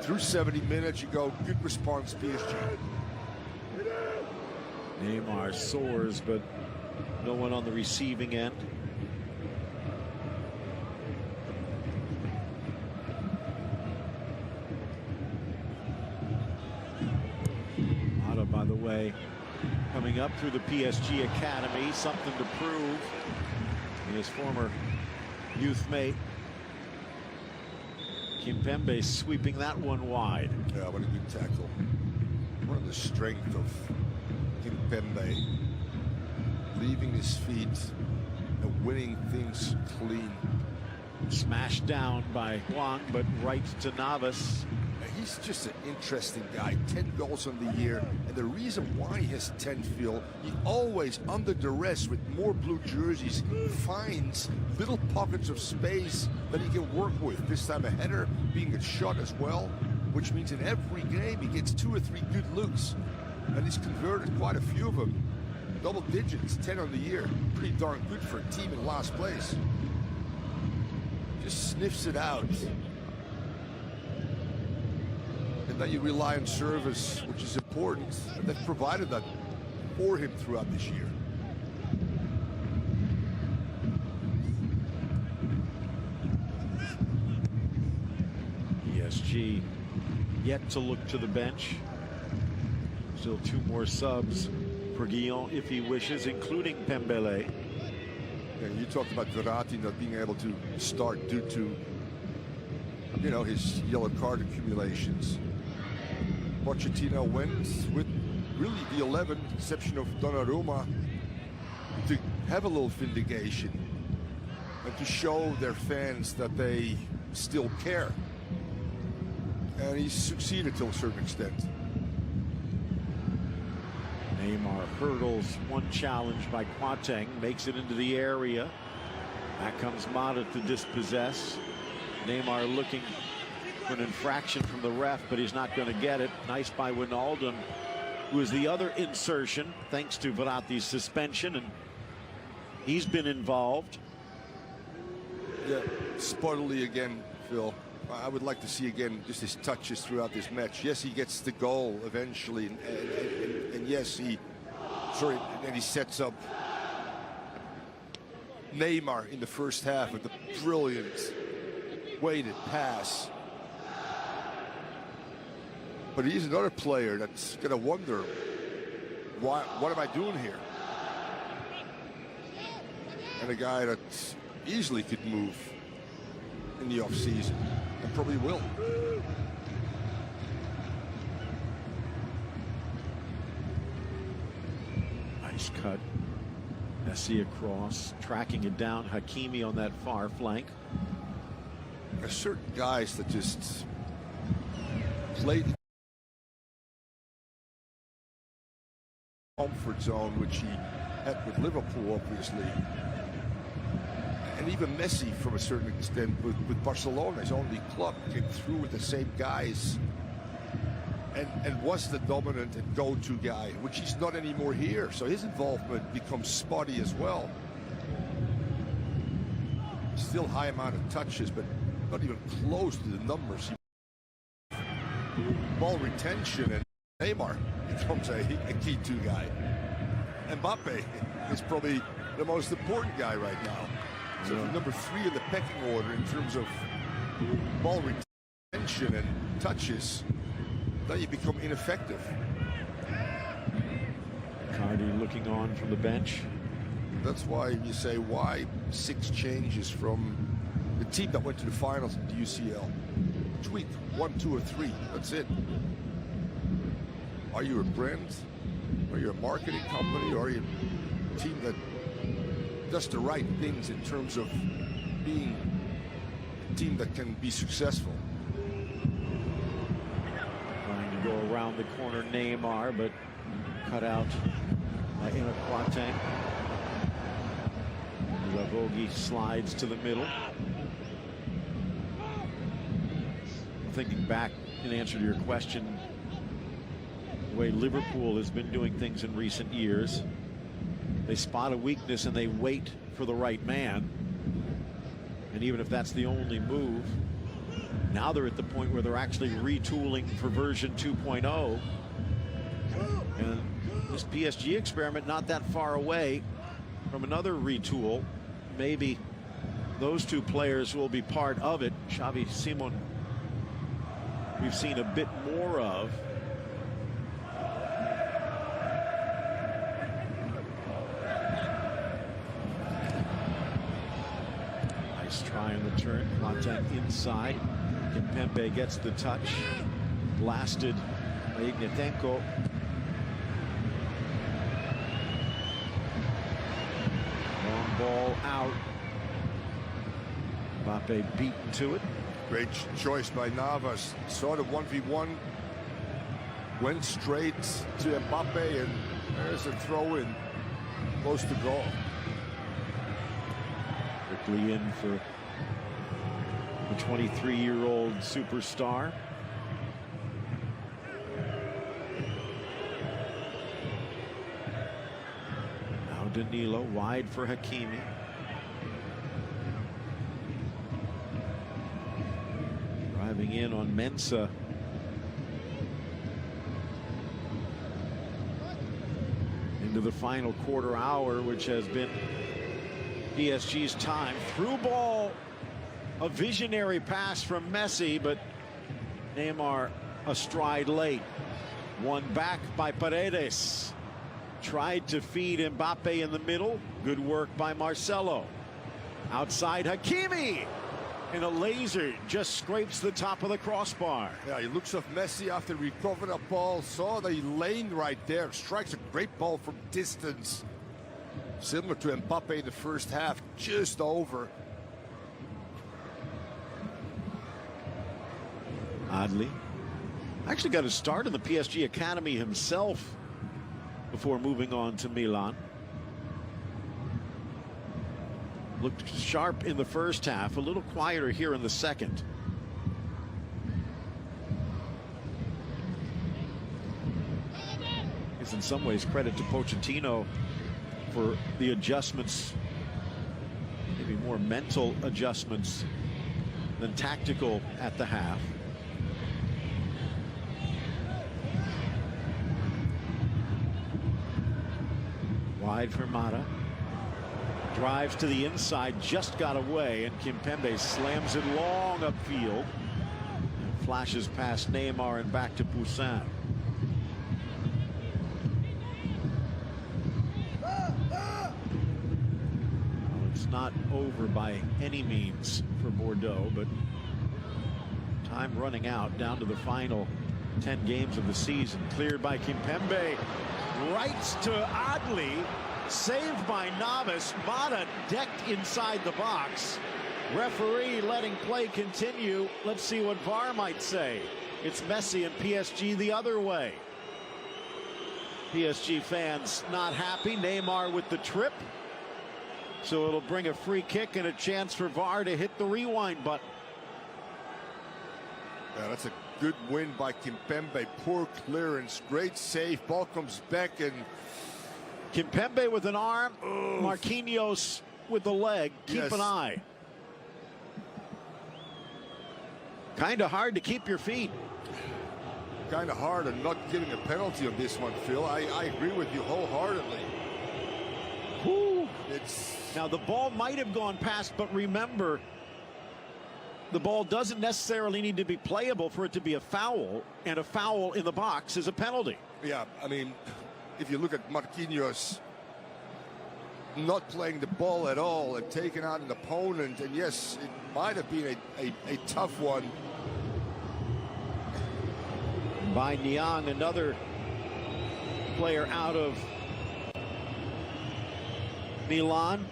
through 70 minutes, you go, good response, PSG. Neymar soars, but no one on the receiving end. Mata, by the way, coming up through the PSG academy, something to prove. His former youth mate Kimpembe sweeping that one wide. Yeah, what a good tackle. What the strength of Kimpembe, leaving his feet and winning things clean. Smashed down by Juan, but right to Navas. He's just an interesting guy. 10 goals on the year, and the reason why he has 10, Phil, he always, under duress with more blue jerseys, finds little pockets of space that he can work with. This time a header, being a shot as well, which means in every game he gets 2 or 3 good looks, and he's converted quite a few of them. Double digits, 10 on the year. Pretty darn good for a team in last place. Just sniffs it out. And then you rely on service, which is important. And they've provided that for him throughout this year. PSG yet to look to the bench. Still 2 more subs for Guillon if he wishes, including Pembele. Yeah, you talked about Verratti not being able to start due to, you know, his yellow card accumulations. Pochettino went with really the 11, exception of Donnarumma, to have a little vindication and to show their fans that they still care. And he's succeeded to a certain extent. Neymar hurdles one challenge by Quateng, makes it into the area. Back comes Mata to dispossess. Neymar looking for an infraction from the ref, but he's not going to get it. Nice by Wijnaldum, who is the other insertion, thanks to Verratti's suspension, and he's been involved. Yeah, spottily again, Phil. I would like to see again just his touches throughout this match. Yes, he gets the goal eventually, and yes, he sets up Neymar in the first half with a brilliant weighted pass. But he's another player that's going to wonder, what am I doing here? And a guy that easily could move in the offseason, and probably will. Nice cut. Messi across, tracking it down. Hakimi on that far flank. There's certain guys that just play the comfort zone, which he had with Liverpool, obviously. And even Messi, from a certain extent, with Barcelona, his only club, came through with the same guys and was the dominant and go-to guy, which he's not anymore here. So his involvement becomes spotty as well. Still high amount of touches, but not even close to the numbers. Ball retention, and Neymar becomes a key two guy. Mbappe is probably the most important guy right now. So number 3 in the pecking order in terms of ball retention and touches, then you become ineffective. Cardi looking on from the bench. That's why you say, why 6 changes from the team that went to the finals in the UCL? Tweak 1, 2, or 3. That's it. Are you a brand? Are you a marketing company? Or are you a team that does the right things in terms of being a team that can be successful? Trying to go around the corner, Neymar, but cut out by Iñárritu. Lavogi slides to the middle. Thinking back in answer to your question, the way Liverpool has been doing things in recent years, they spot a weakness and they wait for the right man. And even if that's the only move, now they're at the point where they're actually retooling for version 2.0. And this PSG experiment not that far away from another retool. Maybe those 2 players will be part of it. Xavi Simon, we've seen a bit more of. Nice try on the turn. Contact inside. Kimpembe gets the touch. Blasted by Iñárritu. Long ball out. Mbappe beaten to it. Great choice by Navas. Saw the 1v1, went straight to Mbappe, and there's a throw in close to goal. Quickly in for the 23-year-old superstar. Now Danilo wide for Hakimi. Driving in on Mensah. Into the final quarter hour, which has been PSG's time. Through ball, a visionary pass from Messi, but Neymar astride late. Won back by Paredes. Tried to feed Mbappe in the middle. Good work by Marcelo. Outside Hakimi. And a laser just scrapes the top of the crossbar. Yeah, he looks off Messi after recovering a ball. Saw the lane right there. Strikes a great ball from distance. Similar to Mbappe in the first half, just over. Oddly, actually got a start in the PSG academy himself before moving on to Milan. Looked sharp in the first half, a little quieter here in the second. It's in some ways credit to Pochettino for the adjustments, maybe more mental adjustments than tactical at the half. Wide for Mata. Drives to the inside, just got away, and Kimpembe slams it long upfield. And flashes past Neymar and back to Poussin. It's not over by any means for Bordeaux, but time running out, down to the final 10 games of the season. Cleared by Kimpembe. right to Adli. Saved by Navas. Mata decked inside the box. Referee letting play continue. Let's see what VAR might say. It's Messi and PSG the other way. PSG fans not happy. Neymar with the trip. So it'll bring a free kick and a chance for VAR to hit the rewind button. Yeah, that's a good win by Kimpembe. Poor clearance. Great save. Ball comes back and Kimpembe with an arm. Oof. Marquinhos with the leg. Keep an eye. Kind of hard to keep your feet. Kind of hard and not getting a penalty on this one, Phil. I agree with you wholeheartedly. Whew. Now the ball might have gone past, but remember, the ball doesn't necessarily need to be playable for it to be a foul, and a foul in the box is a penalty. Yeah, I mean, if you look at Marquinhos not playing the ball at all and taking out an opponent, and yes, it might have been a tough one. By Niang, another player out of Milan,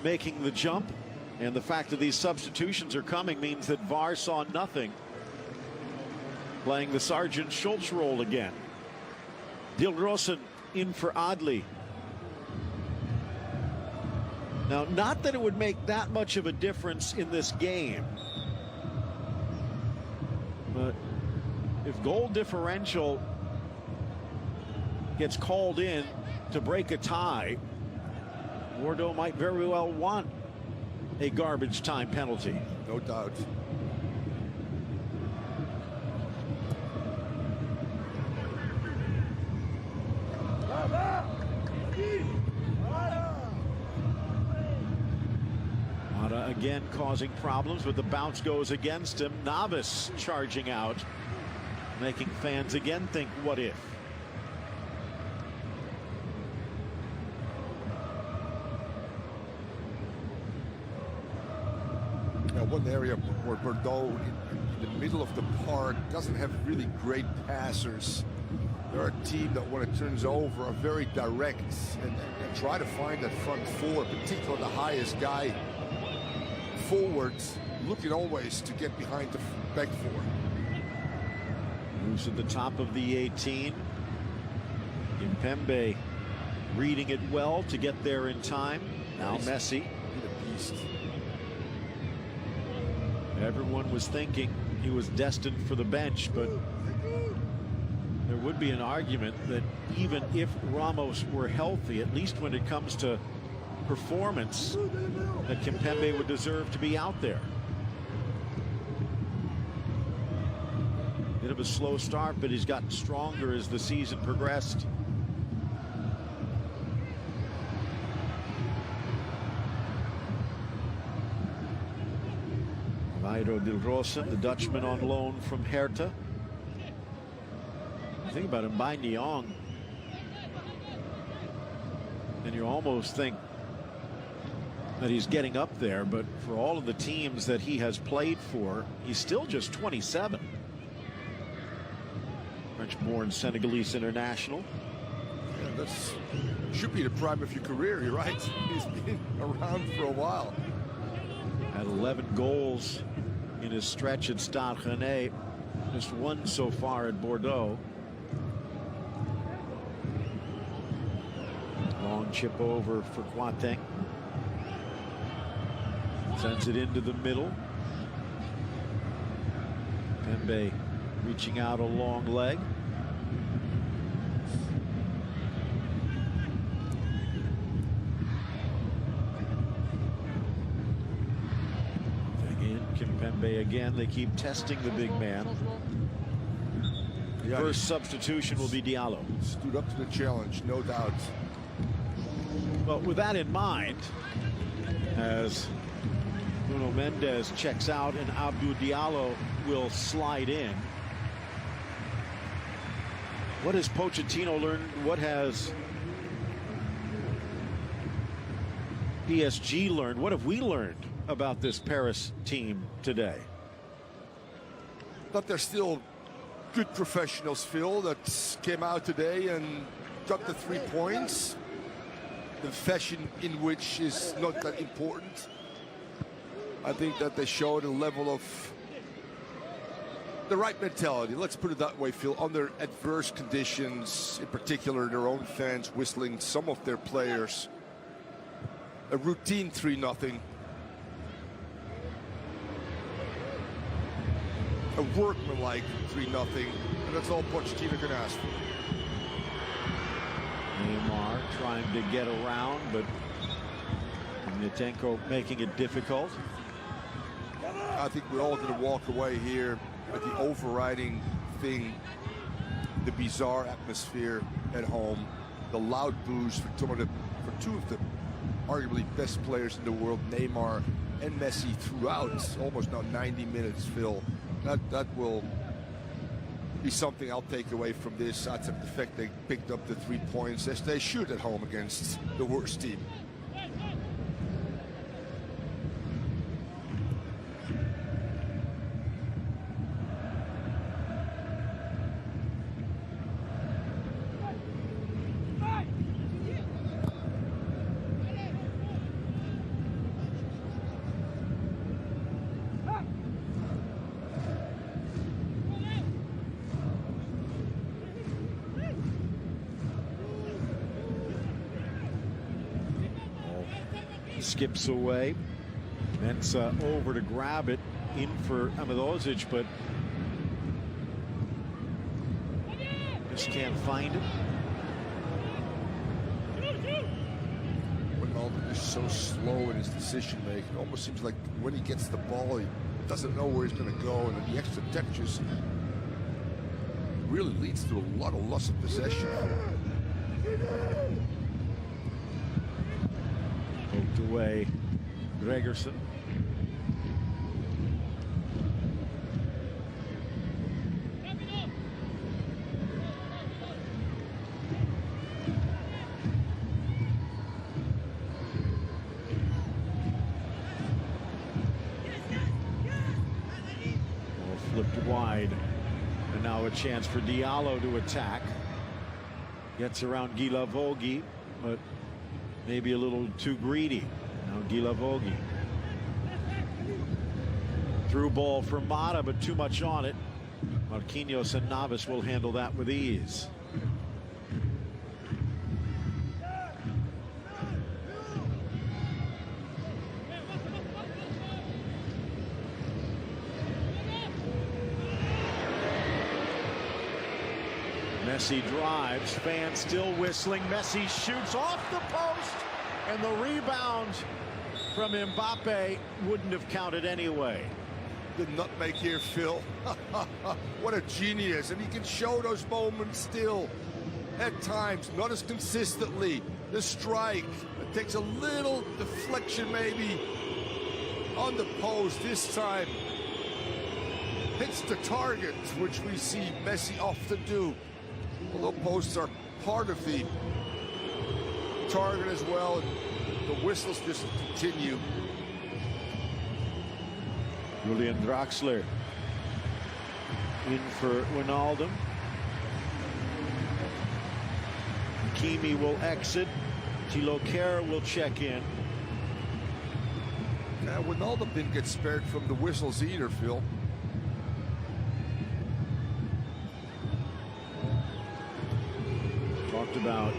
making the jump. And the fact that these substitutions are coming means that VAR saw nothing. Playing the Sergeant Schultz role again. Dilrosun in for Adli. Now, not that it would make that much of a difference in this game, but if goal differential gets called in to break a tie, Bordeaux might very well want a garbage time penalty. No doubt. Mata again causing problems, but the bounce goes against him. Navas charging out, making fans again think, what if? One area where Bordeaux, in the middle of the park, doesn't have really great passers. They're a team that, when it turns over, are very direct and try to find that front four, particularly the highest guy forwards, looking always to get behind the back four. Moves at the top of the 18. Kimpembe reading it well to get there in time. Now Messi. A beast. Everyone was thinking he was destined for the bench, but there would be an argument that even if Ramos were healthy, at least when it comes to performance, that Kimpembe would deserve to be out there. Bit of a slow start, but he's gotten stronger as the season progressed. Dilrosun, the Dutchman on loan from Hertha. Think about him by Niang, and you almost think that he's getting up there, but for all of the teams that he has played for, he's still just 27. French-born Senegalese international. Yeah, that's should be the prime of your career. You're right. He's been around for a while. Had 11 goals in his stretch at Stade Rennais, just one so far at Bordeaux. Long chip over for Quateng. Sends it into the middle. Pembe reaching out a long leg. Kimpembe again. They keep testing the big man. Yeah, first substitution will be Diallo. Stood up to the challenge, no doubt. But with that in mind, as Bruno Mendes checks out and Abdou Diallo will slide in, what has Pochettino learned? What has PSG learned? What have we learned about this Paris team today? But they're still good professionals, Phil, that came out today and picked up the 3 points. The fashion in which is not that important. I think that they showed a level of the right mentality. Let's put it that way, Phil. Under adverse conditions, in particular their own fans whistling some of their players. A routine 3-0. A workmanlike 3-0. And that's all Pochettino can ask for. Neymar trying to get around, but Nitenko making it difficult. I think we're all going to walk away here with the overriding thing, the bizarre atmosphere at home, the loud boos for two of the arguably best players in the world, Neymar and Messi, throughout almost now 90 minutes, Phil. That will be something I'll take away from this. That's the fact they picked up the 3 points, as they should at home against the worst team. Skips away. Mensah over to grab it, in for Amidosic, but just can't find it. Ronaldo is so slow in his decision making. It almost seems like when he gets the ball, he doesn't know where he's going to go, and then the extra touches really leads to a lot of loss of possession. Poked away, Gregerson. Flipped wide, and now a chance for Diallo to attack. Gets around Guilavogui, but maybe a little too greedy. Now Guilavogui. Through ball for Mata, but too much on it. Marquinhos and Navas will handle that with ease. Messi drives, fans still whistling. Messi shoots off the post, and the rebound from Mbappe wouldn't have counted anyway. The nutmeg here, Phil. What a genius. And he can show those moments still. At times, not as consistently. The strike, it takes a little deflection maybe on the post. This time, hits the target, which we see Messi often do. Although posts are part of the target as well, the whistles just continue. Julian Draxler in for Wijnaldum. Hakimi will exit. Thilo Kehrer will check in. Yeah, Wijnaldum didn't get spared from the whistles either, Phil. Talked about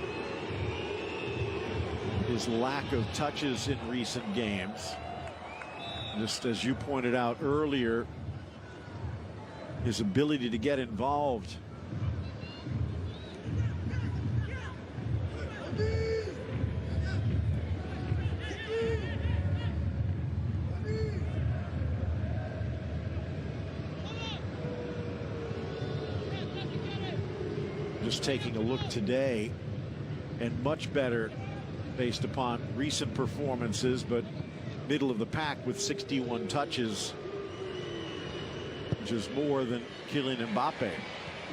his lack of touches in recent games. Just as you pointed out earlier, his ability to get involved. Just taking a look today, and much better based upon recent performances, but middle of the pack with 61 touches, which is more than Kylian Mbappe.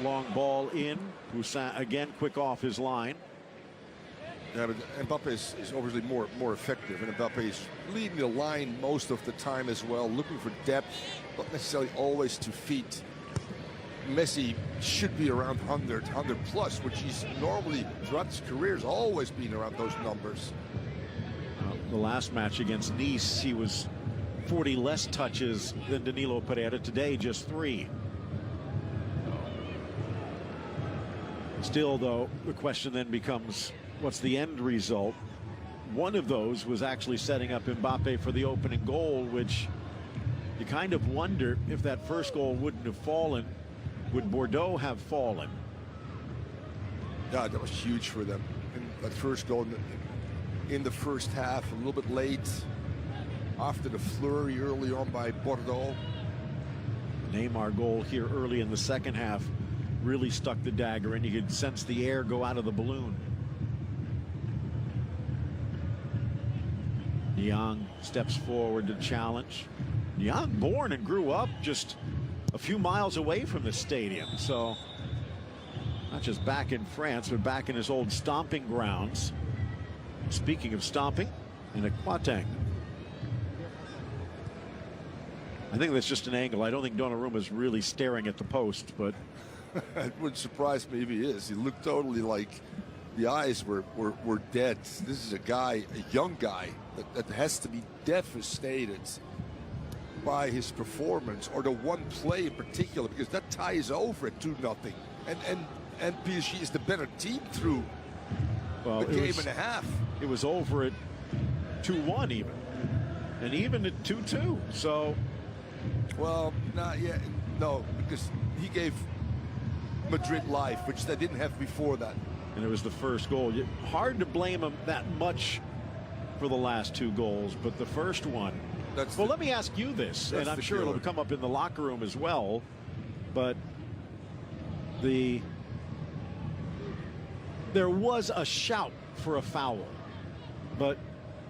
Long ball in. Poussin again quick off his line. Yeah, but Mbappe is obviously more effective, and Mbappe is leading the line most of the time as well, looking for depth, not necessarily always to feet. Messi should be around 100 plus, which he's normally throughout his career has always been around those numbers. The last match against Nice, he was 40 less touches than Danilo Pereira. Today, just 3. Still, though, the question then becomes, what's the end result? One of those was actually setting up Mbappe for the opening goal, which you kind of wonder if that first goal wouldn't have fallen, would Bordeaux have fallen? God, that was huge for them. And that first goal in the first half, a little bit late after the flurry early on by Bordeaux. Neymar goal here early in the second half really stuck the dagger, and you could sense the air go out of the balloon. Niang steps forward to challenge. Niang born and grew up just a few miles away from the stadium, so not just back in France, but back in his old stomping grounds. Speaking of stomping, in a Quatang. I think that's just an angle. I don't think Donnarumma is really staring at the post, but it wouldn't surprise me if he is. He looked totally like the eyes were dead. This is a guy, a young guy, that has to be devastated by his performance, or the one play in particular, because that tie is over at 2-0, and PSG is the better team through the game and a half. It was over at 2-1 even, and even at 2-2. So, well, not yet. No, because he gave Madrid life, which they didn't have before that. And it was the first goal. Hard to blame him that much for the last 2 goals, but the first one. Well, let me ask you this, and I'm sure it'll come up in the locker room as well, but there was a shout for a foul, but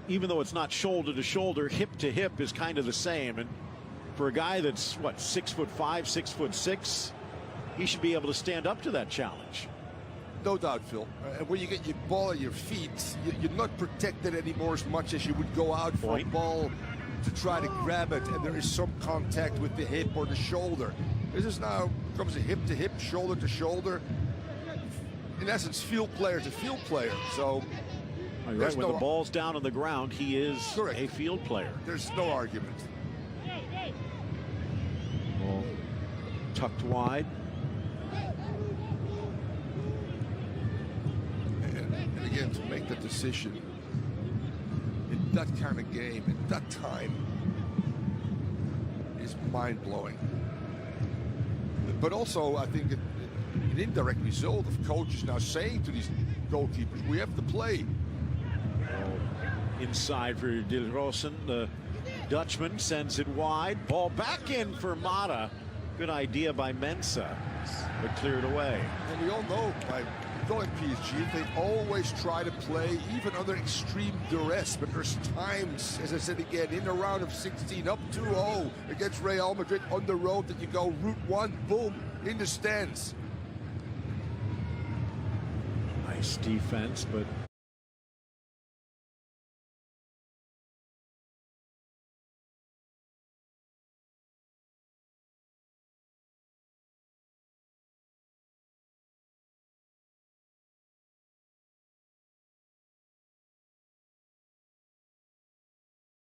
even though it's not shoulder to shoulder, hip to hip is kind of the same. And for a guy that's what, 6'5", 6'6", he should be able to stand up to that challenge. No doubt, Phil. And when you get your ball at your feet, you're not protected anymore as much as you would go out for a ball to try to grab it, and there is some contact with the hip or the shoulder. This is now comes a hip to hip, shoulder to shoulder. In essence, field player to field player. So when the ball's down on the ground, he is a field player. There's no argument. Ball tucked wide. And again, to make the decision in that kind of game, at that time, is mind-blowing. But also, I think an indirect result of coaches now saying to these goalkeepers, we have to play. Inside for Dilrosun, the Dutchman sends it wide. Ball back in for Mata. Good idea by Mensah, but cleared away. And we all know by going PSG, they always try to play even under extreme duress, but there's times, as I said again, in the round of 16, up 2-0 against Real Madrid on the road, that you go route 1, boom, in the stands. Nice defense, but